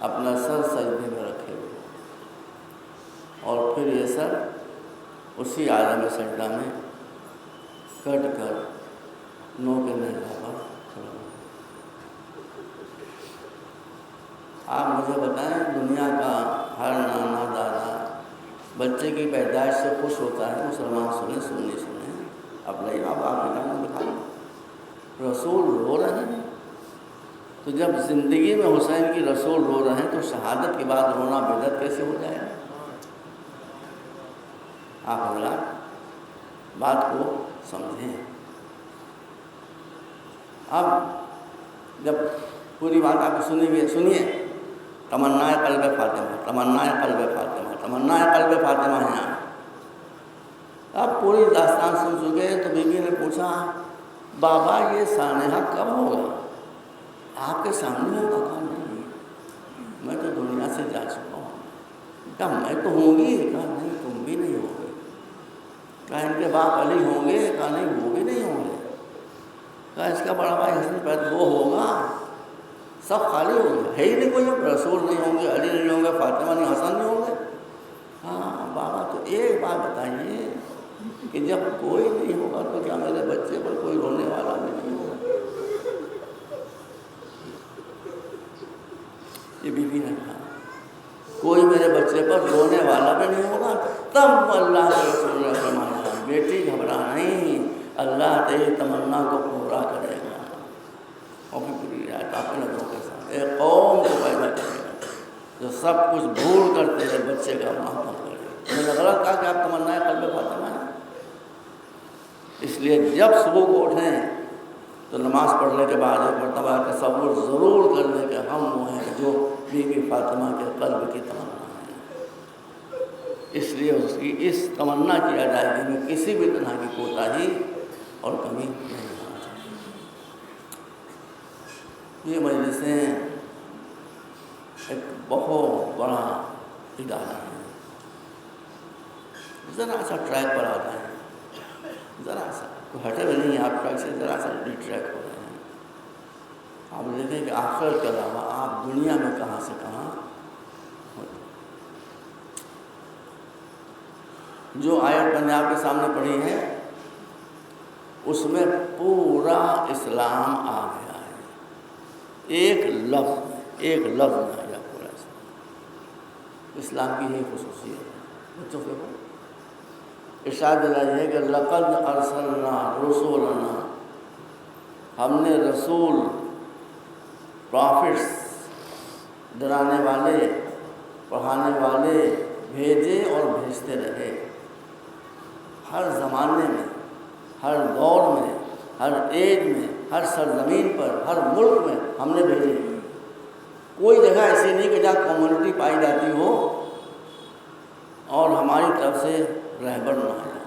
اپنا سر سجدے میں رکھے ہوئے، اور پھر یہ سر اسی عالم سجدہ میں کٹ کر نو کے نیزہ پر کھڑا ہوا۔ آپ مجھے بتائیں، دنیا کا ہر نانا دادا بچے کی پیدائش سے خوش ہوتا ہے، مسلمان سنیں سنی سنیں، اب نہیں اب آپ کے نام دکھا لیں، رسول رو رہے ہیں، تو جب زندگی میں حسین کی رسول رو رہے ہیں تو شہادت کے بعد رونا بدعت کیسے ہو جائے گا؟ آپ حضرات بات کو سمجھیں۔ اب جب پوری بات آپ کو سنی ہوئی سنیے. تمنائے قلب فاطمہ، تمنائے قلب فاطمہ، تمنائے قلب فاطمہ ہے یہاں. اب پوری داستان سن چکے تو بیوی نے پوچھا بابا یہ سانحہ کب ہوگا؟ آپ کے سامنے ہوگا؟ کہا نہیں میں تو دنیا سے جا چکا ہوں. کہا میں تو ہوں گی؟ کہا نہیں تم بھی نہیں ہوگی. کہا ان کے باپ علی ہوں گے؟ کہا نہیں وہ بھی نہیں ہوں گے. کہا اس کا بڑا بھائی حسن پیدا وہ ہوگا؟ سب خالی ہو گیا، ہے ہی نہیں کوئی. رسول نہیں ہوں گے، علی نہیں ہوں گے، فاطمہ نہیں، حسن نہیں ہوں گے. ہاں بابا تو ایک بات بتائیے کہ جب کوئی نہیں ہوگا تو کیا میرے بچے پر کوئی رونے والا بھی نہیں ہوگا؟ یہ بیوی نے کہا کوئی میرے بچے پر رونے والا بھی نہیں ہوگا. تب اللہ کے رسول نے فرمایا بیٹی گھبرا نہیں، اللہ تیری تمنا کو پورا کرے گا. اور بھی پوری رعایت آپ نے لوگوں کے ساتھ ایک قوم کو پیدا کرے گا جو سب کچھ بھول کر تیرے بچے کا محبت کرے. میں نے غلط کہا کہ آپ تمنائے قلب فاطمہ ہے. اس لیے جب صبح کو اٹھیں تو نماز پڑھنے کے بعد ایک مرتبہ تصور ضرور کر لیں کہ ہم وہ ہیں جو بی بی فاطمہ کے قلب کی تمنا ہے. اس لیے اس کی اس تمنا کی ادائیگی میں کسی بھی طرح کی کوتاہی اور کمی نہیں ہونا چاہیے. یہ مجلسیں ایک بہت بڑا ادارہ ہے. ذرا سا ٹریک پر آ جائیں، ذرا سا کوئی ہٹے بھی نہیں آپ ٹریک سے، ذرا سا ڈی ٹریک ہو رہے ہیں. آپ دیکھیں کہ آخرت کے علاوہ آپ دنیا میں کہاں سے کہاں ہوتے. جو آیت میں نے آپ کے سامنے پڑھی ہے اس میں پورا اسلام آ گیا ہے. ایک لفظ میں آ گیا پورا اسلام. اسلام کی یہی خصوصیت ہے. بچوں کے بعد ارشاد دلائی ہے کہ لقد ارسلنا رسولنا، ہم نے رسول پرافٹس ڈرانے والے پڑھانے والے بھیجے اور بھیجتے رہے. ہر زمانے میں، ہر دور میں، ہر ایج میں، ہر سرزمین پر، ہر ملک میں ہم نے بھیجے. کوئی جگہ ایسی نہیں کہ جہاں کمیونٹی پائی جاتی ہو اور ہماری طرف سے رہبر نہ آیا،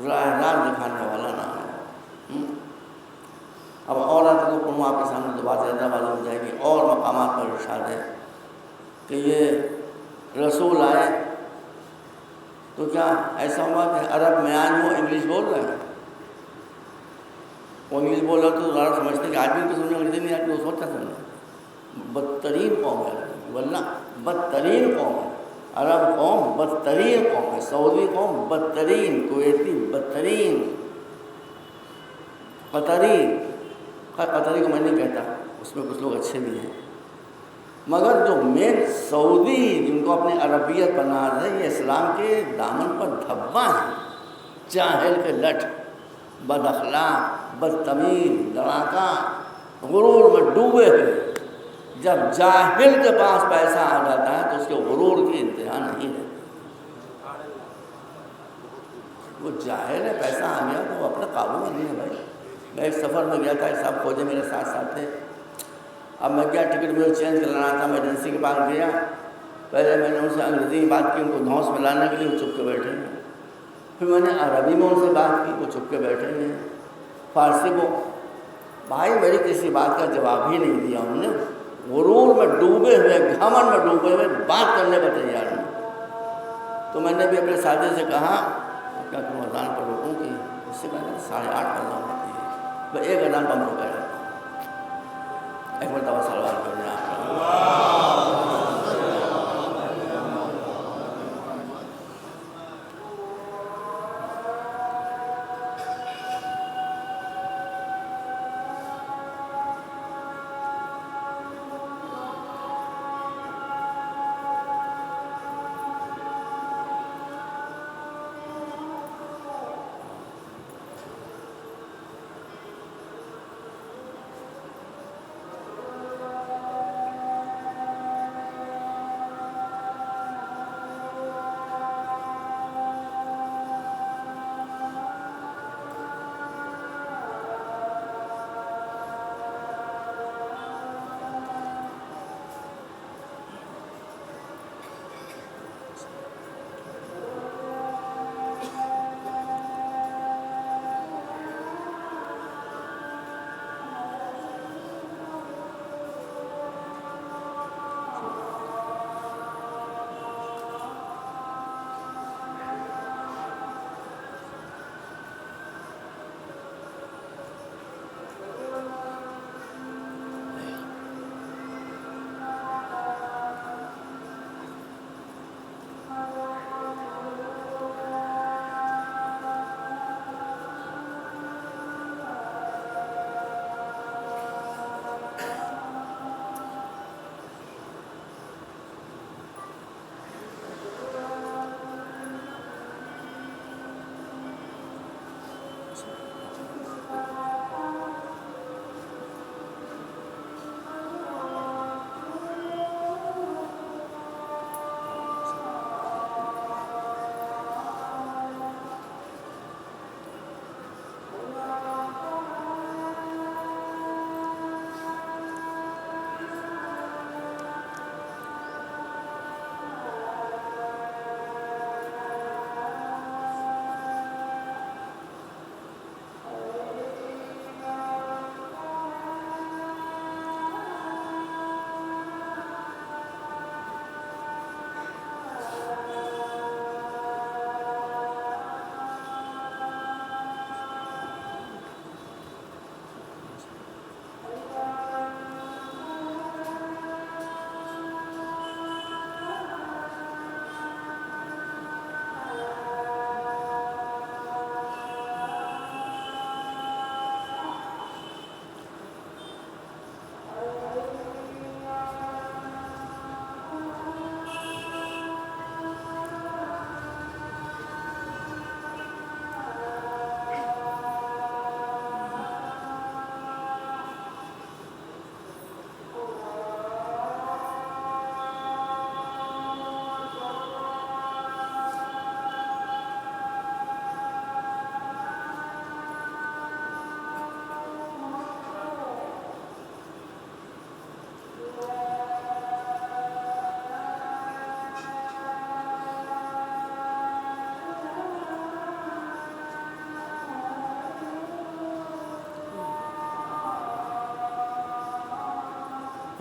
راہ دکھانے والا نہ آیا. اب اور کو پڑھوں آپ کے سامنے تو بات زیادہ واضح ہو جائے گی. اور مقامات پر ارشاد ہے کہ یہ رسول آئے تو کیا ایسا ہوا کہ عرب میں آج وہ انگلش بول رہے ہیں؟ وہ انگلش بول رہے تو ذرا سمجھتے ہیں کہ آدمی کو سمجھے انگریزی نہیں آتی وہ سوچا سمجھے. بدترین قوم ہے ورنہ بدترین قوم ہے. عرب قوم بدترین قوم ہے، سعودی قوم بدترین، کویتی بدترین، قطری کو میں نہیں کہتا، اس میں کچھ لوگ اچھے بھی ہیں، مگر جو مین سعودی جن کو اپنی عربیت پر ناز ہے، یہ اسلام کے دامن پر دھبا ہیں. جاہل کے لٹ، بد اخلاق، بدتمیز، لڑاکا، غرور میں ڈوبے ہوئے. جب جاہل کے پاس پیسہ آ جاتا ہے تو اس کے غرور کی انتہا نہیں ہے. وہ جاہل ہے، پیسہ آ گیا تو وہ اپنے قابو میں نہیں ہے. بھائی میں ایک سفر میں گیا تھا، ایک صاحب فوجی میرے ساتھ تھے. اب میں کیا ٹکٹ مجھے چینج کرانا تھا، میں ایجنسی کے پاس گیا. پہلے میں نے ان سے انگریزی میں بات کی، ان کو دھوس میں لانے کے لیے وہ چپ کے بیٹھے ہیں. پھر میں نے عربی میں ان سے بات کی، وہ چپ کے بیٹھے ہیں. فارسی کو بھائی میری کسی بات کا جواب ہی نہیں دیا. انہوں نے غرور میں ڈوبے ہوئے، گھمنڈ میں ڈوبے ہوئے بات کرنے پر تیار نہیں. تو میں نے بھی اپنے ساتھی سے کہا کیا تم اذان پر روکوں کہ اس سے کہا 8:30 پر اذان ہوتی ہے، میں ایک اذان پر روکا جاتا ہوں. ایک مرتبہ سوال کرنے آپ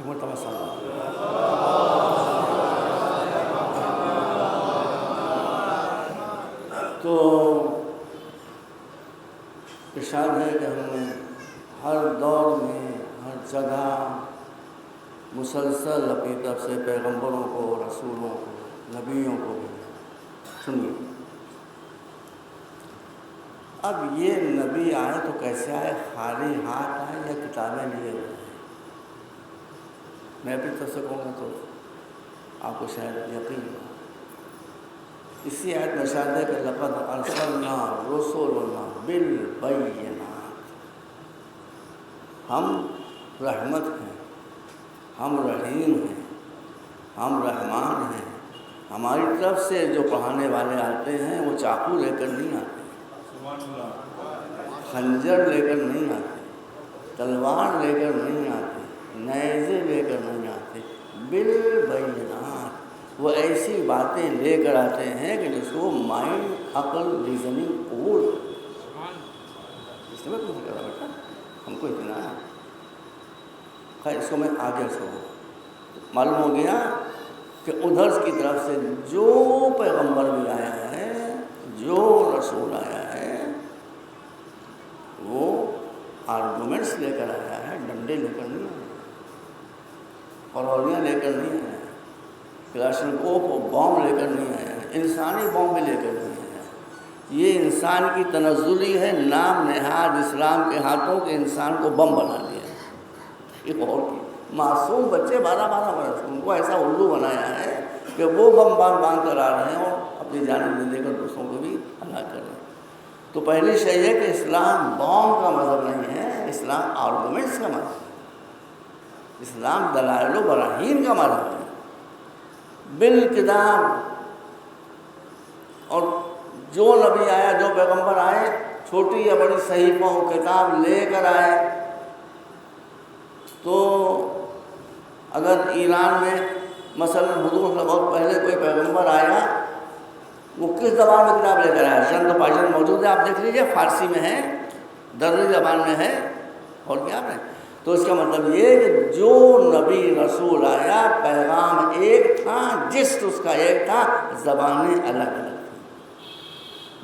مرتبہ سلام. تو ارشاد ہے کہ ہم نے ہر دور میں ہر جگہ مسلسل اپنی طرف سے پیغمبروں کو، رسولوں کو، نبیوں کو بھیجا. سنیے، اب یہ نبی آئے تو کیسے آئے؟ خالی ہاتھ آئے یا کتابیں لیے ہوئے؟ میں اپنی طرف سے کہوں گا تو آپ کو شاید یقین ہو. اسی آیت میں ارشاد ہے کہ لقد ارسلنا رسلنا بالبینات. ہم رحمت ہیں، ہم رحیم ہیں، ہم رحمان ہیں. ہماری طرف سے جو پڑھانے والے آتے ہیں وہ چاقو لے کر نہیں آتے، خنجر لے کر نہیں آتے، تلوار لے کر نہیں آتے، نیزے لے کر نہیں آتے. بالبینات، وہ ایسی باتیں لے کر آتے ہیں کہ جس کو مائنڈ، عقل، ریزننگ قبول. اس میں کچھ کرا بیٹا، ہم کو اتنا ہے. خیر، اس کو میں آگے سے معلوم ہو گیا کہ ادھر کی طرف سے جو پیغمبر بھی آیا ہے، جو رسول آیا ہے، وہ آرگومنٹس لے کر آیا ہے، ڈنڈے لے کر نہیں آیا، قرولیاں لے کر نہیں آیا، کلاشنکوف اور بام لے کر نہیں آیا ہے، انسانی بام بھی لے کر نہیں آیا. یہ انسان کی تنزلی ہے، نام نہاد اسلام کے ہاتھوں کے انسان کو بم بنا دیا. ایک اور کی معصوم بچے 12-12 برس، ان کو ایسا الو بنایا ہے کہ وہ بم باندھ کر آ رہے ہیں اور اپنی جانب دے کر دوسروں کو بھی ہلاک کر رہے ہیں. تو پہلی شے ہے کہ اسلام بام کا مذہب نہیں ہے، اسلام آرگومنٹس کا مذہب ہے، اسلام دلائل و براہین کا مذہب ہے. بالکتاب، اور جو نبی آیا، جو پیغمبر آئے، چھوٹی یا بڑی صحیفہ و کتاب لے کر آئے. تو اگر ایران میں مثلا حضور سے بہت پہلے کوئی پیغمبر آیا، وہ کس زبان میں کتاب لے کر آیا؟ چند پاشن موجود ہے، آپ دیکھ لیجیے، فارسی میں ہے، درزی زبان میں ہے، اور کیا ہے. تو اس کا مطلب یہ کہ جو نبی رسول آیا، پیغام ایک تھا، جسٹ اس کا ایک تھا، زبانیں الگ الگ تھیں.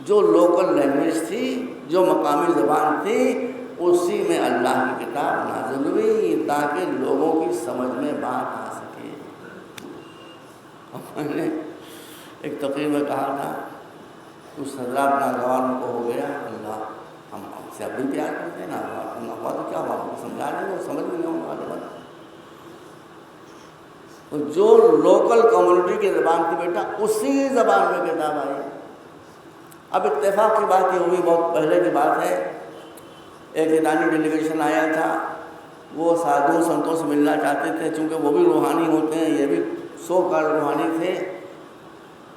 جو لوکل لینگویج تھی، جو مقامی زبان تھی، اسی میں اللہ کی کتاب نازل ہوئی تاکہ لوگوں کی سمجھ میں بات آ سکے. میں نے ایک تقریر میں کہا تھا، اس حضرات ناگوار کو ہو گیا، اللہ ہم سے اب بھی پیار کرتے ہیں، ناگوار ہوا تو کیا ہوا، ہم کو سمجھا دیں گے، وہ سمجھ بھی نہیں ہوں گا. تو جو لوکل کمیونٹی کی زبان تھی بیٹا، اسی زبان میں کتاب آئی. اب اتفاق کی بات یہ ہوئی، بہت پہلے کی بات ہے، ایک ایرانی ڈیلیگیشن آیا تھا. وہ سادھو سنتوں سے ملنا چاہتے تھے، چونکہ وہ بھی روحانی ہوتے ہیں، یہ بھی سو کال روحانی تھے.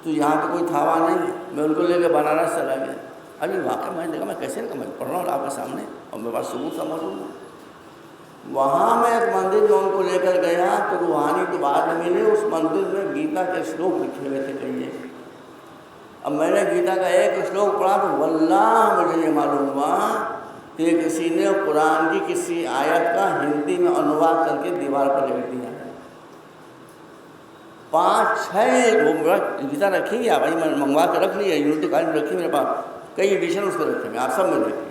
تو یہاں تو کوئی تھاوا نہیں، میں ان کو لے کے بنارس چلا گیا. ابھی واقعہ میں نے دیکھا، میں کیسے میں پڑھ رہا ہوں آپ کے سامنے اور میرے پاس ثبوت سا موجود ہے. وہاں میں ایک مندر میں ان کو لے کر گیا تو روحانی تو بعد میں ملے، اس مندر میں گیتا کے شلوک لکھے ہوئے تھے کئی. اب میں نے گیتا کا ایک شلوک پڑھا تو واللہ مجھے یہ معلوم ہوا کہ کسی نے قرآن کی کسی آیت کا ہندی میں انواد کر کے دیوار پر لکھ دیا. 5-6 گیتا رکھی ہے بھائی، میں منگوا کے رکھ لی ہے، یونیورسٹی کالج میں رکھی میرے پاس، کئی ایڈیشن اس کو رکھے ہیں، آپ سب میں دیکھیں.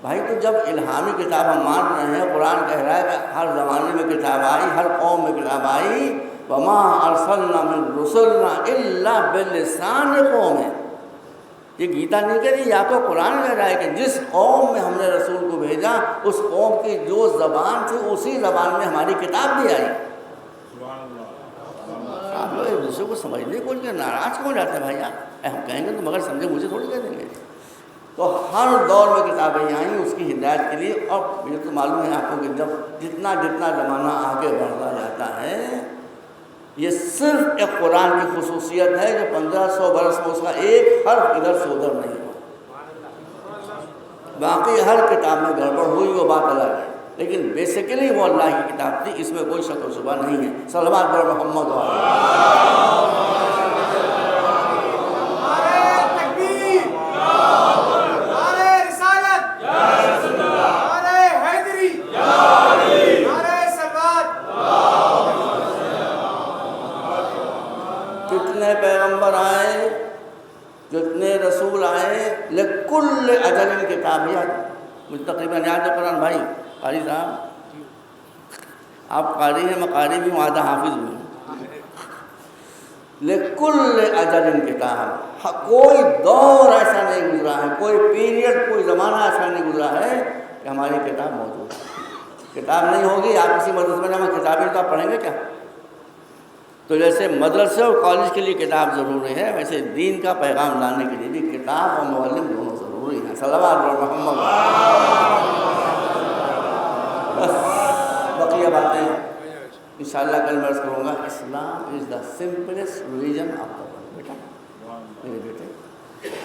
بھائی تو جب الہامی کتاب ہم مان رہے ہیں، قرآن کہہ رہا ہے کہ ہر زمانے میں کتاب آئی، ہر قوم میں کتاب آئی، وما ارسلنا من رسلنا الا بلسان قوم. یہ گیتا نہیں کہہ رہی، یا تو قرآن کہہ رہا ہے کہ جس قوم میں ہم نے رسول کو بھیجا، اس قوم کی جو زبان تھی اسی زبان میں ہماری کتاب بھی آئی. آپ لوگ ایک دوسرے کو سمجھنے کو ناراض کیوں جاتے ہیں بھائی؟ ہم کہیں گے تو مگر سمجھے مجھے تھوڑی کہہ دیں گے. تو ہر دور میں کتابیں آئیں اس کی ہدایت کے لیے. اور یہ تو معلوم ہے آپ کو کہ جب جتنا زمانہ آگے بڑھتا جاتا ہے، یہ صرف ایک قرآن کی خصوصیت ہے کہ 1500 برس میں اس کا ایک حرف ادھر سے ادھر نہیں ہوا. باقی ہر کتاب میں گڑبڑ ہوئی، وہ بات الگ ہے، لیکن بیسیکلی وہ اللہ کی کتاب تھی، اس میں کوئی شک و شبہ نہیں ہے. صلوات بر محمد و نعرہ حیدری، نعرہ صلوات. جتنے پیغمبر آئے، جتنے رسول آئے، لکل اجل کتاب یاد، مجھے تقریباً یاد ہے قرآن بھائی قاری صاحب، آپ قاری ہیں، میں قاری بھی ہوں، آدھا حافظ بھی ہوں۔ لکل اجل کتاب، کوئی دور ایسا نہیں گزرا ہے، کوئی پیریڈ، کوئی زمانہ ایسا نہیں گزرا ہے کہ ہماری کتاب موجود ہے۔ کتاب نہیں ہوگی، آپ کسی مدرسے میں جاؤ کتابیں تو آپ پڑھیں گے کیا؟ تو جیسے مدرسے اور کالج کے لیے کتاب ضروری ہے، ویسے دین کا پیغام لانے کے لیے بھی کتاب اور معلم دونوں ضروری ہیں۔ صلوات محمد۔ بس بقیہ باتیں انشاءاللہ کل میں عرض کروں گا۔ Islam is the simplest religion of the world. بیٹا میرے بیٹے،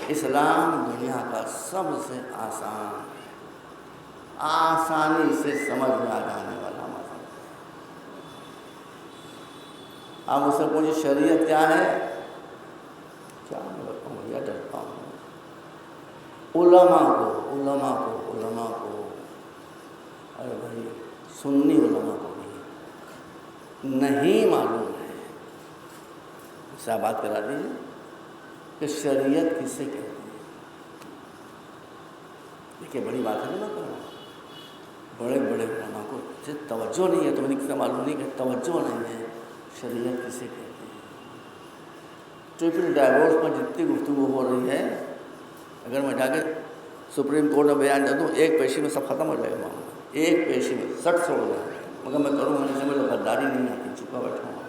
اسلام دنیا کا سب سے آسانی سے سمجھ میں آ جانے والا مذہب۔ آپ مجھ سے پوچھیں شریعت کیا ہے؟ کیا میں بتاؤں، یا ڈرتا ہوں۔ علماء کو ارے بھائی سنی علماء کو بھی نہیں معلوم ہے، اس سے بات کرا دیجیے کہ شریعت کسے کہتے ہیں۔ دیکھیے بڑی بات ہے نا، میں کروں بڑے بڑے علماء کو توجہ نہیں ہے، تو انہیں کسے معلوم نہیں کہ توجہ نہیں ہے شریعت کسے کہتے ہیں۔ ٹرپل ڈائیورس پر جتنی گفتگو ہو رہی ہے، اگر میں جا کے سپریم کورٹ میں بیان دے دوں، ایک پیشی میں سب ختم ہو جائے گا معاملہ، ایک پیشی میں 60 سو ہو جائے گا، مگر میں کروں مجھے سے مجھے غداری نہیں آتی، چپا بیٹھا ہوں۔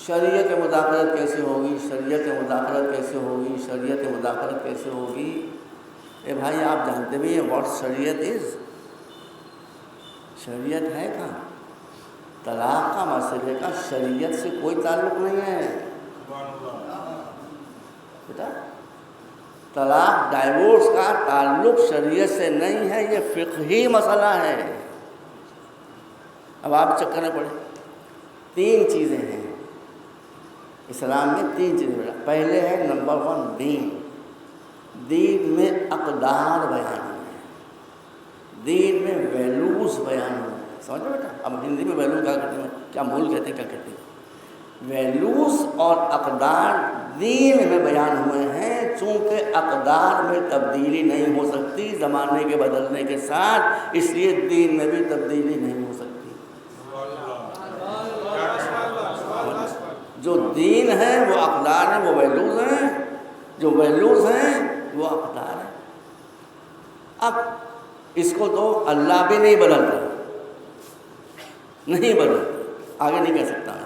شریعت مداخلت کیسے ہوگی، شریعت مداخلت کیسے ہوگی، شریعت مداخلت کیسے ہوگی؟ اے بھائی آپ جانتے بھی ہیں واٹ شریعت از؟ شریعت ہے کہاں؟ طلاق کا مسئلے کا شریعت سے کوئی تعلق نہیں ہے بیٹا۔ طلاق ڈائیورس کا تعلق شریعت سے نہیں ہے، یہ فقہی مسئلہ ہے۔ اب آپ چکر میں پڑے، 3 چیزیں ہیں اسلام میں، 3 چیزیں بیٹا۔ پہلے ہے نمبر 1 دین۔ دین میں اقدار بیان ہوئے ہیں، دین میں ویلوز بیان ہوئے ہیں۔ سمجھو بیٹا، اب ہندی میں ویلو کیا کہتے ہیں، کیا مول کہتے ہیں، کیا کہتے ہیں؟ ویلوز اور اقدار دین میں بیان ہوئے ہیں، چونکہ اقدار میں تبدیلی نہیں ہو سکتی زمانے کے بدلنے کے ساتھ، اس لیے دین میں بھی تبدیلی نہیں ہو سکتی۔ جو دین ہے وہ اقدار ہیں، وہ ویلوز ہیں، جو ویلوز ہیں وہ اقدار ہیں۔ اب اس کو تو اللہ بھی نہیں بدلتا، نہیں بدلتا، آگے نہیں کہہ سکتا میں،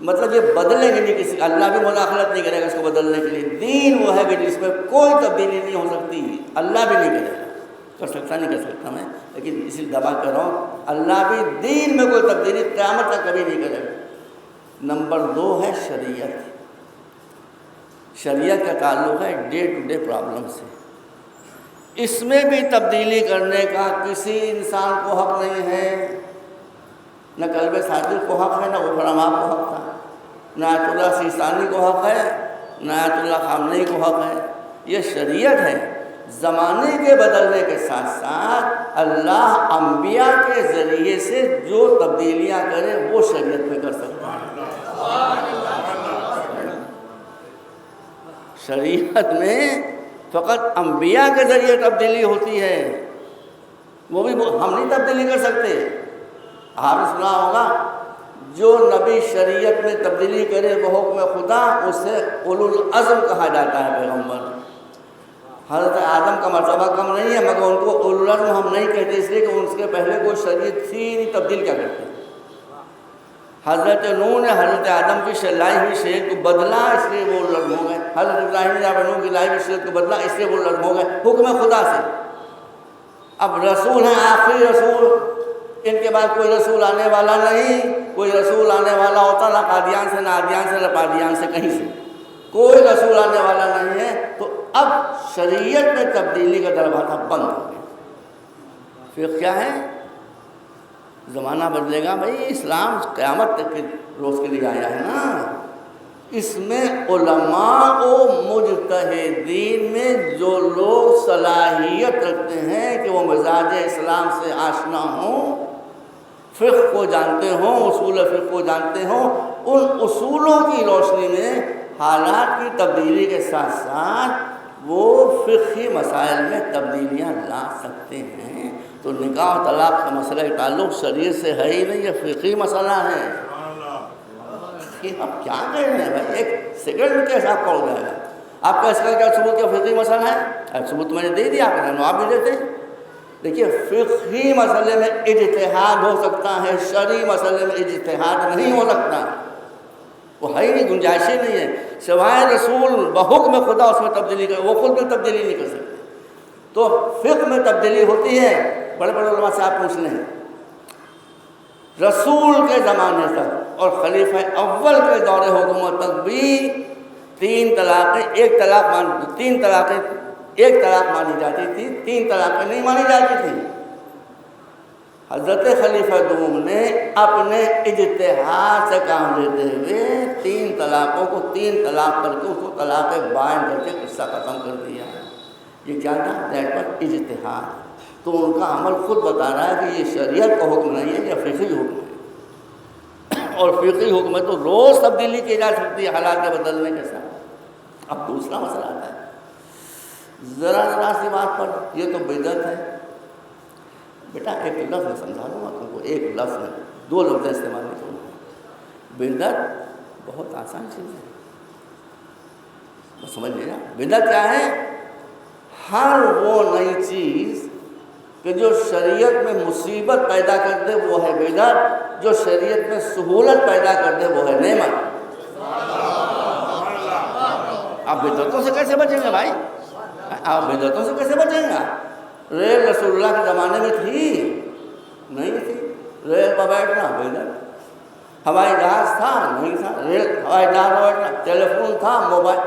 مطلب یہ بدلیں گے نہیں، کسی اللہ بھی مداخلت نہیں کرے گا اس کو بدلنے کے لیے۔ دین وہ ہے کہ جس میں کوئی تبدیلی نہیں ہو سکتی، اللہ بھی نہیں کرے گا، کر سکتا نہیں کر سکتا میں، لیکن اسی دبا کر رہا ہوں، اللہ بھی دین میں کوئی تبدیلی قیامت تک کبھی نہیں کرے گا۔ نمبر 2 ہے شریعت۔ شریعت کا تعلق ہے ڈے ٹو ڈے پرابلم سے، اس میں بھی تبدیلی کرنے کا کسی انسان کو حق نہیں ہے، نہ قلب صادق کو حق ہے، نہ غفر ماہ کو حق تھا، نہ آیت اللہ سیستانی کو حق ہے، نہ آیت اللہ خامنئی کو حق ہے۔ یہ شریعت ہے، زمانے کے بدلنے کے ساتھ ساتھ اللہ انبیاء کے ذریعے سے جو تبدیلیاں کرے وہ شریعت میں کر سکتا ہے۔ شریعت میں فقط انبیاء کے ذریعے تبدیلی ہوتی ہے، وہ بھی ہم نہیں تبدیلی کر سکتے۔ آپ نے سنا ہوگا جو نبی شریعت میں تبدیلی کرے بحکم خدا اسے اولو العزم کہا جاتا ہے پیغمبر۔ حضرت آدم کا مرتبہ کم نہیں ہے، مگر ان کو اولو العزم ہم نہیں کہتے اس لیے کہ ان کے پہلے کوئی شریعت تھی نہیں، تبدیل کیا کرتے۔ حضرت نوح نے حضرت آدم کی لائی ہوئی شریعت کو بدلا، اس لیے وہ اولو العزم ہو گئے۔ حضرت ابراہیم نے اپنے نوح کی لائی ہوئی شریعت کو بدلا، اس لیے وہ اولو العزم ہو گئے حکم خدا سے۔ اب رسول ہیں، آخری رسول، ان کے بعد کوئی رسول آنے والا نہیں۔ کوئی رسول آنے والا ہوتا نہ قادیان سے، نہ عادیان سے، نہ پادیان سے، کہیں سے کوئی رسول آنے والا نہیں ہے۔ تو اب شریعت میں تبدیلی کا دروازہ بند ہو گیا۔ پھر کیا ہے؟ زمانہ بدلے گا بھائی، اسلام قیامت تک کے روز کے لیے آیا ہے نا، اس میں علماء و مجتہدین میں جو لوگ صلاحیت رکھتے ہیں کہ وہ مزاج اسلام سے آشنا ہوں، فقہ کو جانتے ہوں، اصول فقہ کو جانتے ہوں، ان اصولوں کی روشنی میں حالات کی تبدیلی کے ساتھ ساتھ وہ فقہی مسائل میں تبدیلیاں لا سکتے ہیں۔ تو نکاح و طلاق کا مسئلہ تعلق شریعت سے ہے ہی نہیں، یہ فقہی مسئلہ ہے۔ کہ آپ کیا کہہ رہے ہیں بھائی، ایک سیکنڈ میں کیسا آپ کا ہو جائے گا؟ آپ کا اس کا کیا ثبوت کیا فقہی مسئلہ ہے؟ ثبوت میں نے دے دیا، آپ بھی دیتے ہیں۔ دیکھیے فقہی مسئلے میں اجتہاد ہو سکتا ہے، شرعی مسئلے میں اجتہاد نہیں ہو سکتا، وہ ہے ہی نہیں، گنجائش ہی نہیں ہے، سوائے رسول بحکم خدا اس میں تبدیلی کرے، وہ خود میں تبدیلی نہیں کر سکتے۔ تو فقہ میں تبدیلی ہوتی ہے، بڑے بڑے علماء سے آپ پوچھ لیں، رسول کے زمانے تک اور خلیفہ اول کے دور حکومت تک بھی تین طلاقیں ایک طلاق مانی جاتی تھی، تین طلاقیں نہیں مانی جاتی تھیں۔ حضرت خلیفہ دوم نے اپنے اجتہاد سے کام لیتے ہوئے تین طلاقوں کو تین طلاق کر کے اس کو طلاق بائن کر کے قصہ ختم کر دیا۔ یہ کیا تھا؟ دیٹ پر اجتہاد۔ تو ان کا عمل خود بتا رہا ہے کہ یہ شریعت کا حکم نہیں ہے، یہ فقہی حکم ہے، اور فقہی حکم ہے تو روز تبدیلی کی جا سکتی ہے حالات کے بدلنے کے ساتھ۔ اب دوسرا مسئلہ آتا ہے، ذرا سی بات پر یہ تو بدعت ہے۔ بیٹا ایک لفظ میں سمجھا دوں گا تم کو، ایک لفظ میں، دو لفظ استعمال نہیں کروں گا۔ بدعت بہت آسان چیز ہے، بس سمجھ لیجیے۔ بدعت کیا ہے؟ ہر وہ نئی چیز کہ جو شریعت میں مصیبت پیدا کر دے وہ ہے بدعت، جو شریعت میں سہولت پیدا کر دے وہ ہے نعمت۔ آپ بدعتوں سے کیسے بچیں گے بھائی؟ آپ بدعتوں سے کیسے بچیں گا؟ ریل رسول اللہ کے زمانے میں تھی؟ نہیں تھی۔ ریل پر بیٹھنا بدعت، ہوائی جہاز تھا؟ نہیں تھا۔ ریل ہوائی جہاز پر بیٹھنا، ٹیلی فون تھا، موبائل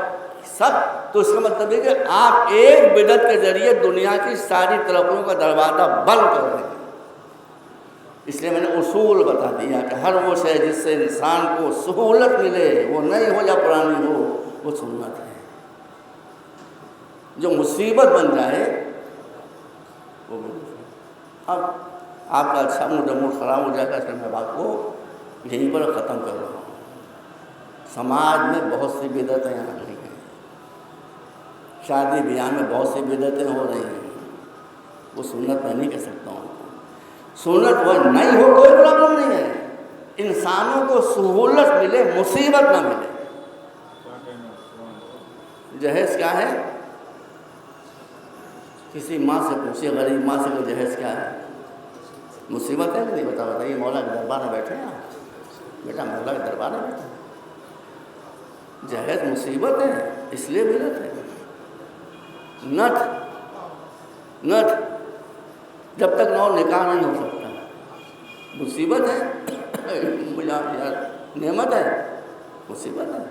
سب۔ تو اس کا مطلب ہے کہ آپ ایک بدعت کے ذریعے دنیا کی ساری ترقیوں کا دروازہ بند کر دیں گے۔ اس لیے میں نے اصول بتا دیا کہ ہر وہ شے جس سے انسان کو سہولت ملے، وہ نئی ہو یا پرانی ہو، وہ سنت ہے۔ جو مصیبت بن جائے وہ اب آپ کا اچھا موڈ خراب ہو جائے گا، اس میں بات کو یہیں پر ختم کر رہا ہوں۔ سماج میں بہت سی بدعتیں آ رہی ہیں، شادی بیاہ میں بہت سی بدعتیں ہو رہی ہیں، وہ سنت میں نہیں کہہ سکتا ہوں۔ سنت وہ نہیں ہو کوئی پرابلم نہیں ہے، انسانوں کو سہولت ملے، مصیبت نہ ملے۔ جہیز کیا ہے؟ کسی ماں سے پوچھیے، غریب ماں سے کہ جہیز کیا ہے؟ مصیبت ہے کہ نہیں؟ بتائیے۔ مولا کے دربار میں بیٹھے ہیں آپ، بیٹا مولا کے دربار میں بیٹھے ہیں، جہیز مصیبت ہے، اس لیے بدعت ہے۔ نت جب تک نو نکاح نہیں ہو سکتا، مصیبت ہے، نعمت ہے، مصیبت ہے۔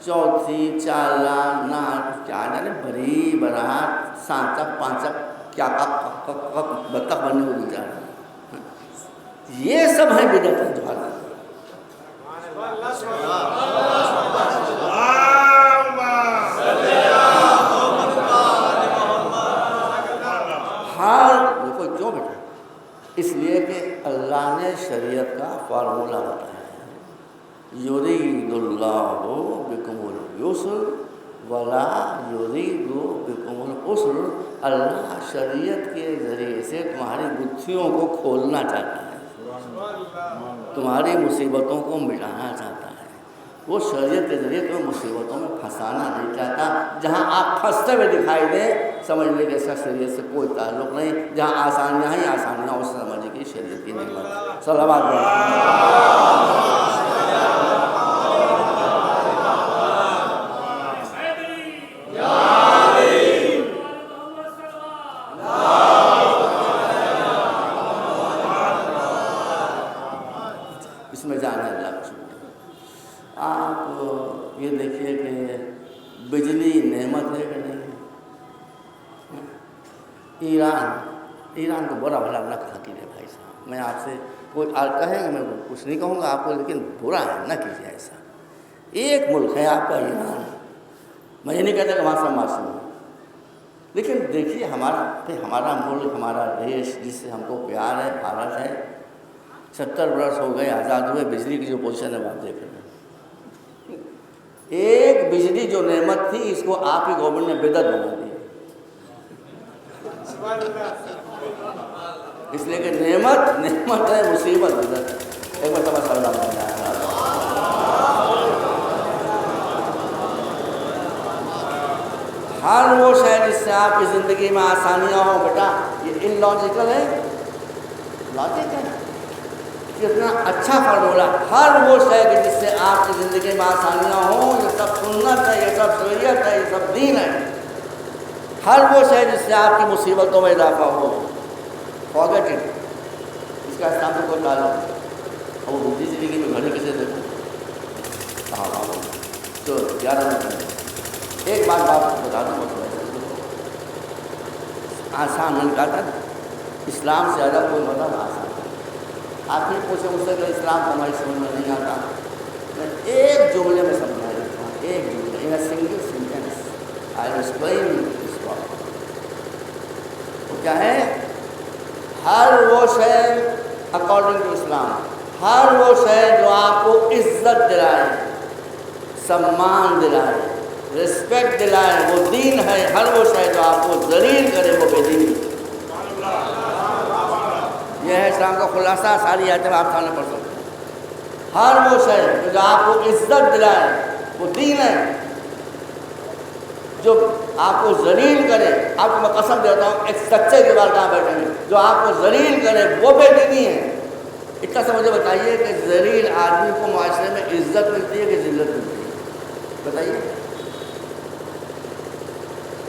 چوتھی چالا ناٹ کیا جانے بری برات سانچک پانچک کیا بطخ بننے کو گزار رہا ہے، یہ سب ہے بدعت ہے جو حالات۔ دیکھو کیوں بیٹا؟ اس لیے کہ اللہ نے شریعت کا فارمولہ بتایا ہے، یرید اللہ بکم الیسر ولا یرید بکم العسر۔ اللہ شریعت کے ذریعے سے تمہاری گتھیوں کو کھولنا چاہتا ہے، تمہاری مصیبتوں کو مٹانا چاہتا ہے۔ وہ شریعت کے ذریعے تمہیں مصیبتوں میں پھنسانا نہیں چاہتا۔ جہاں آپ پھنستے ہوئے دکھائی دیں سمجھ لیں کہ اس کا شریعت سے کوئی تعلق نہیں، جہاں آسانیاں ہیں آسانیاں اس سے سمجھ کی شریعت کی نعمت۔ صلوات اس میں جانا ہے اللہ کا شکر۔ آپ یہ دیکھیے کہ بجلی نعمت ہے کہ نہیں؟ ایران کو برا بھلا نہ کہا کیجیے بھائی صاحب، میں آپ سے کوئی کہیں گے، میں کچھ نہیں کہوں گا آپ کو، لیکن برا ہے نہ کیجیے ایسا۔ ایک ملک ہے آپ کا ایران، میں یہ نہیں کہتا کہ وہاں سب معصوم ہے، لیکن دیکھیے ہمارا ملک، ہمارا دیش جس سے ہم کو پیار ہے، بھارت ہے، 70 برس ہو گئے آزاد ہوئے، بجلی کی جو پوزیشن ہے وہ آپ دیکھ رہے ہیں۔ ایک بجلی جو نعمت تھی اس کو آپ کی گورنمنٹ نے بدعت بنا دی، اس لیے کہ نعمت ہے، مصیبت بدعت۔ ایک مرتبہ صلی اللہ علیہ وسلم، ہر وہ شے جس سے آپ کی زندگی میں آسانیاں ہوں، بیٹا یہ ان لاجیکل ہے، لاجک ہے، کتنا اچھا فارمولا، ہر وہ شے جس سے آپ کی زندگی میں آسانیاں ہوں، یہ سب سنت ہے، یہ سب شریعت ہے، یہ سب دین ہے۔ ہر وہ شے جس سے آپ کی مصیبتوں میں اضافہ ہو، فارگیٹ اٹ، اس کا اسلام سے کوئی تعلق نہیں۔ اور وہ بجلی زندگی میں گھڑی کسے دیکھو، تو 11 منٹ ایک بات بتا دوں، آسان میں نے کہا تھا اسلام سے زیادہ کوئی مطلب آسان ہے۔ آپ ہی پوچھیں مجھ سے کہ اسلام ہماری سمجھ میں نہیں آتا، میں ایک جملے میں سمجھا دیتا ہوں، ایک جملے، in single sentence I explain this word. وہ کیا ہے؟ ہر وہ شے اکارڈنگ ٹو اسلام، ہر وہ شے جو آپ کو عزت دلائے، سمان دلائے، رسپیکٹ دلائے، وہ دین ہے۔ ہر وہ شے جو آپ کو ذلیل کرے وہ بے دینی۔ یہ ہے اسلام کا خلاصہ، ساری آیتیں آپ سامنے پڑھ سکتے ہیں۔ ہر وہ شے جو آپ کو عزت دلائے وہ دین ہے، جو آپ کو ذلیل کرے، آپ کو میں قسم دیتا ہوں ایک سچے کے بعد کہاں بیٹھیں گے، جو آپ کو ذلیل کرے وہ بے دینی ہے۔ اتنا سا مجھے بتائیے کہ ذلیل آدمی کو معاشرے میں عزت ملتی ہے کہ ذلت ملتی ہے؟ بتائیے۔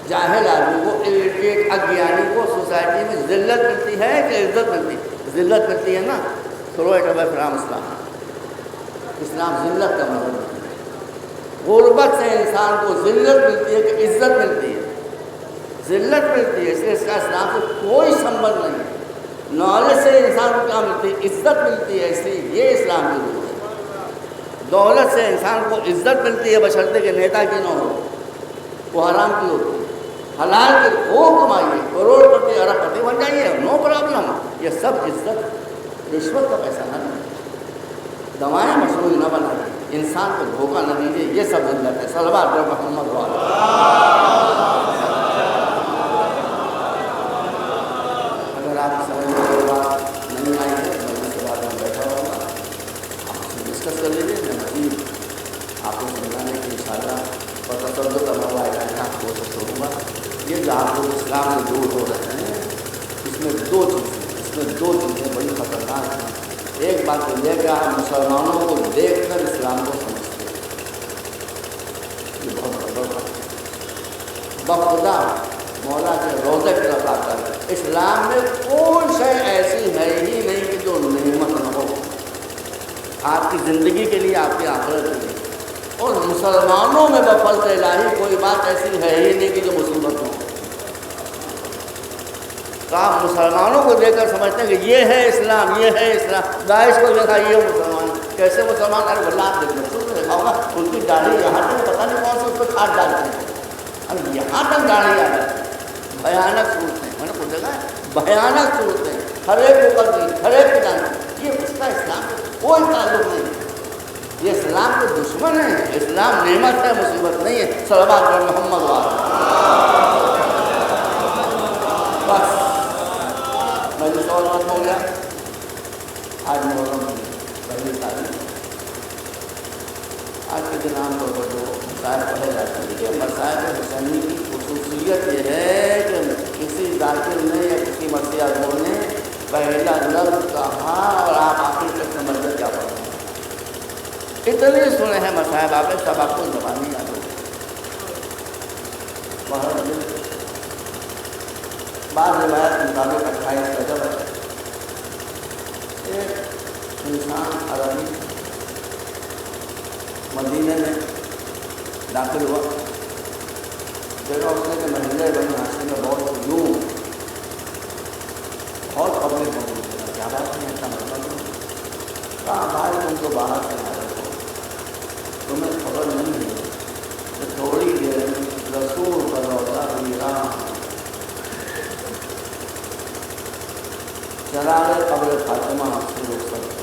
جاہل آدمی کو، ایک اگیانی کو سوسائٹی میں ذلت ملتی ہے کہ عزت ملتی ہے؟ ذلت ملتی ہے نا۔ تھرو اٹ اوے فرام اسلام۔ اسلام ذلت کا مطلب ہے۔ غربت سے انسان کو ذلت ملتی ہے کہ عزت ملتی ہے؟ ذلت ملتی ہے، اس لیے اس کا اسلام سے کوئی سمبند نہیں ہے۔ نالج سے انسان کو کیا ملتی ہے؟ عزت ملتی ہے، اس لیے یہ اسلام کی روح ہے۔ دولت سے انسان کو عزت ملتی ہے بشرطے کہ نیتا کی نہ ہو، وہ حرام کی ہوتی ہے۔ حلال کی خوب کمائیے، کروڑ پتی ارب پتی بن جائیے، نو پرابلم۔ یہ سب عزت، رشوت کا پیسہ نہ لیں، دوائیں مصنوعی نہ بنائیے، انسان کو دھوکہ نہ دیجیے، یہ سب ذلت ہے۔ صلوات محمد اگر آپ سمجھ میں بات نہیں آئی ہے میں اس کے بعد میں بیٹھا ہوں گا، آپ اس میں ڈسکس کر لیجیے، میں مزید آپ کو سمجھانے کی انشاءاللہ اور تصدق کا موقع آئے گا، آپ کو چھوڑوں گا۔ یہ جو آپ لوگ اسلام سے دور ہو رہے ہیں، اس میں دو چیزیں بڑی خطرناک ہیں۔ ایک بات تو یہ کہ آپ مسلمانوں کو دیکھ کر اسلام کو سمجھتے ہیں، یہ بہت بڑا بات ہے۔ بخدا مولا کے روضے کی طرف آتا ہے، اسلام میں کوئی شے ایسی ہے ہی نہیں کہ جو نعمت نہ ہو، آپ کی زندگی کے لیے، آپ کی آخرت کے لیے۔ اور مسلمانوں میں بفضل الہی کوئی بات ایسی ہے ہی نہیں کہ جو مصیبت ہو۔ تو آپ مسلمانوں کو دیکھ کر سمجھتے ہیں کہ یہ ہے اسلام، یہ ہے اسلام۔ داعش کو دیکھا یہ مسلمان، کیسے مسلمان؟ ارے بھلا آپ دیکھا ہوگا ان کی داڑھی یہاں تک پتہ نہیں کون سے اس پہ کھاد ڈالتے ہیں، اب یہاں تک داڑھی آ جاتی ہے۔ بھیانک صورتیں، میں نے کچھ دیکھا ہے، بھیانک صورتیں، ہر ایک کو قتل، ہر ایک کو جاننا، یہ اس کا اسلام سے کوئی تعلق نہیں ہے۔ یہ اسلام کے دشمن ہے، اسلام نعمت ہے، مصیبت نہیں ہے۔ صلوات محمد بس میں نے سوال بات ہو گیا۔ آج محرم پہلی تاریخ، آج کے دن عام طور پر جو مسائل پڑھے جاتے ہیں، دیکھیے مسائل حسینی کی خصوصیت یہ ہے کہ کسی ذاکر نے یا کسی مرثیہ گور نے پہلا لفظ کہا اور آپ آخر تک سمجھ کر کیا پڑھیں۔ اتنے سنے ہیں مسائل، آپ نے سب آپ کو زبانی یاد ہو۔ بعض روایت کے مطابق 28 رجب ہے، ایک انسان عربی مدینے میں داخل ہوا، دیکھا اس نے کہ محلے بنی ہاشم میں بہت یوں بہت پبلک موجود ہے، کیا بات نہیں ایسا مطلب نہیں، کہا بھائی تم تو باہر سے آ رہے ہو، تمہیں خبر نہیں ہے کہ تھوڑی دیر میں رسول کا روضہ ویران، چراغ قبر فاطمہ سے رخصت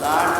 60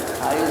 28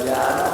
11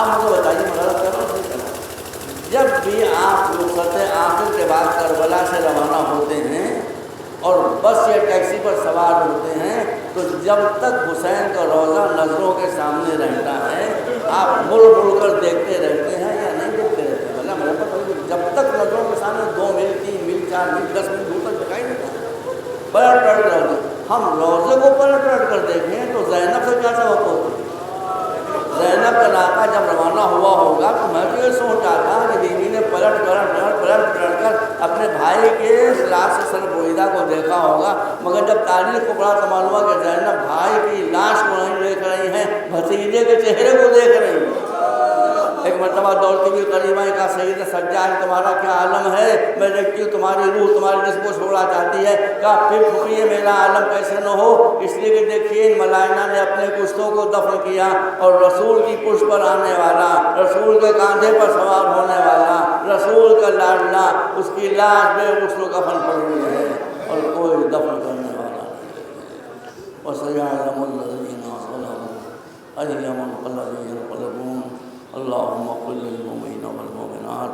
آپ مجھے بتائیے میں غلط کر رہا ہوں صحیح کر رہا ہوں؟ جب بھی آپ رخصت آخر کے بعد کربلا سے روانہ ہوتے ہیں اور بس یا ٹیکسی پر سوار ہوتے ہیں تو جب تک حسین کا روضہ نظروں کے سامنے رہتا ہے آپ مڑ مڑ کر دیکھتے رہتے ہیں یا نہیں دیکھتے رہتے ہیں؟ بھلا میرے پاس جب تک نظروں کے سامنے 2 میل 3 میل 4 میل 10 میل دور تک دکھائی دیتا ہے، پلٹ پلٹ کر ہم روضے کو پلٹ پلٹ کر دیکھیں تو زینب سے کیا سبب ہوتی ہے؟ زینب کا ناکہ جب روانہ ہوا ہوگا تو میں تو یہ سوچا تھا کہ بیوی نے پلٹ کر اپنے بھائی کے لاش سے سر بریدہ کو دیکھا ہوگا، مگر جب تاریخ کو پڑھا تو معلوم ہوا کہ زینب بھائی کی لاش کو نہیں دیکھ رہی ہیں، بھتیجے کے چہرے کو دیکھ رہی ہیں۔ ایک مرتبہ دوڑتی ہوئی قریب آئی، کہا سید سجاد تمہارا کیا عالم ہے؟ میں دیکھتی ہوں تمہاری روح تمہارے جسم کو چھوڑنا چاہتی ہے۔ کہا پھر پھوپھی میرا عالم کیسے نہ ہو، اس لیے کہ دیکھیے ان ملائنہ نے اپنے کشتوں کو دفن کیا اور رسول کی پشت پر آنے والا، رسول کے کاندھے پر سوار ہونے والا، رسول کا لاڈلا، اس کی لاش بے غسل و کفن پڑی ہے اور کوئی دفن کرنے والا نہیں۔ وَسَيَعْلَمُ الَّذِينَ ظَلَمُوا أَيَّ مُنقَلَبٍ يَنقَلِبُونَ اللهم اغفر للمؤمنين والمؤمنات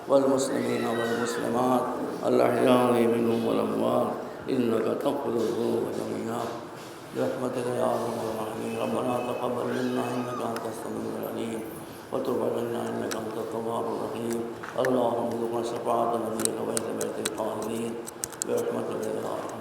والمسلمين والمسلمات الأحياء منهم والأموات إنك تغفر الذنوب جميعا برحمتك يا أرحم الراحمين ربنا تقبل منا إنك أنت السميع العليم وتب علينا إنك أنت التواب الرحيم اللهم ارزقنا شفاعة نبيك بين بيت الطاهرين برحمتك يا أرحم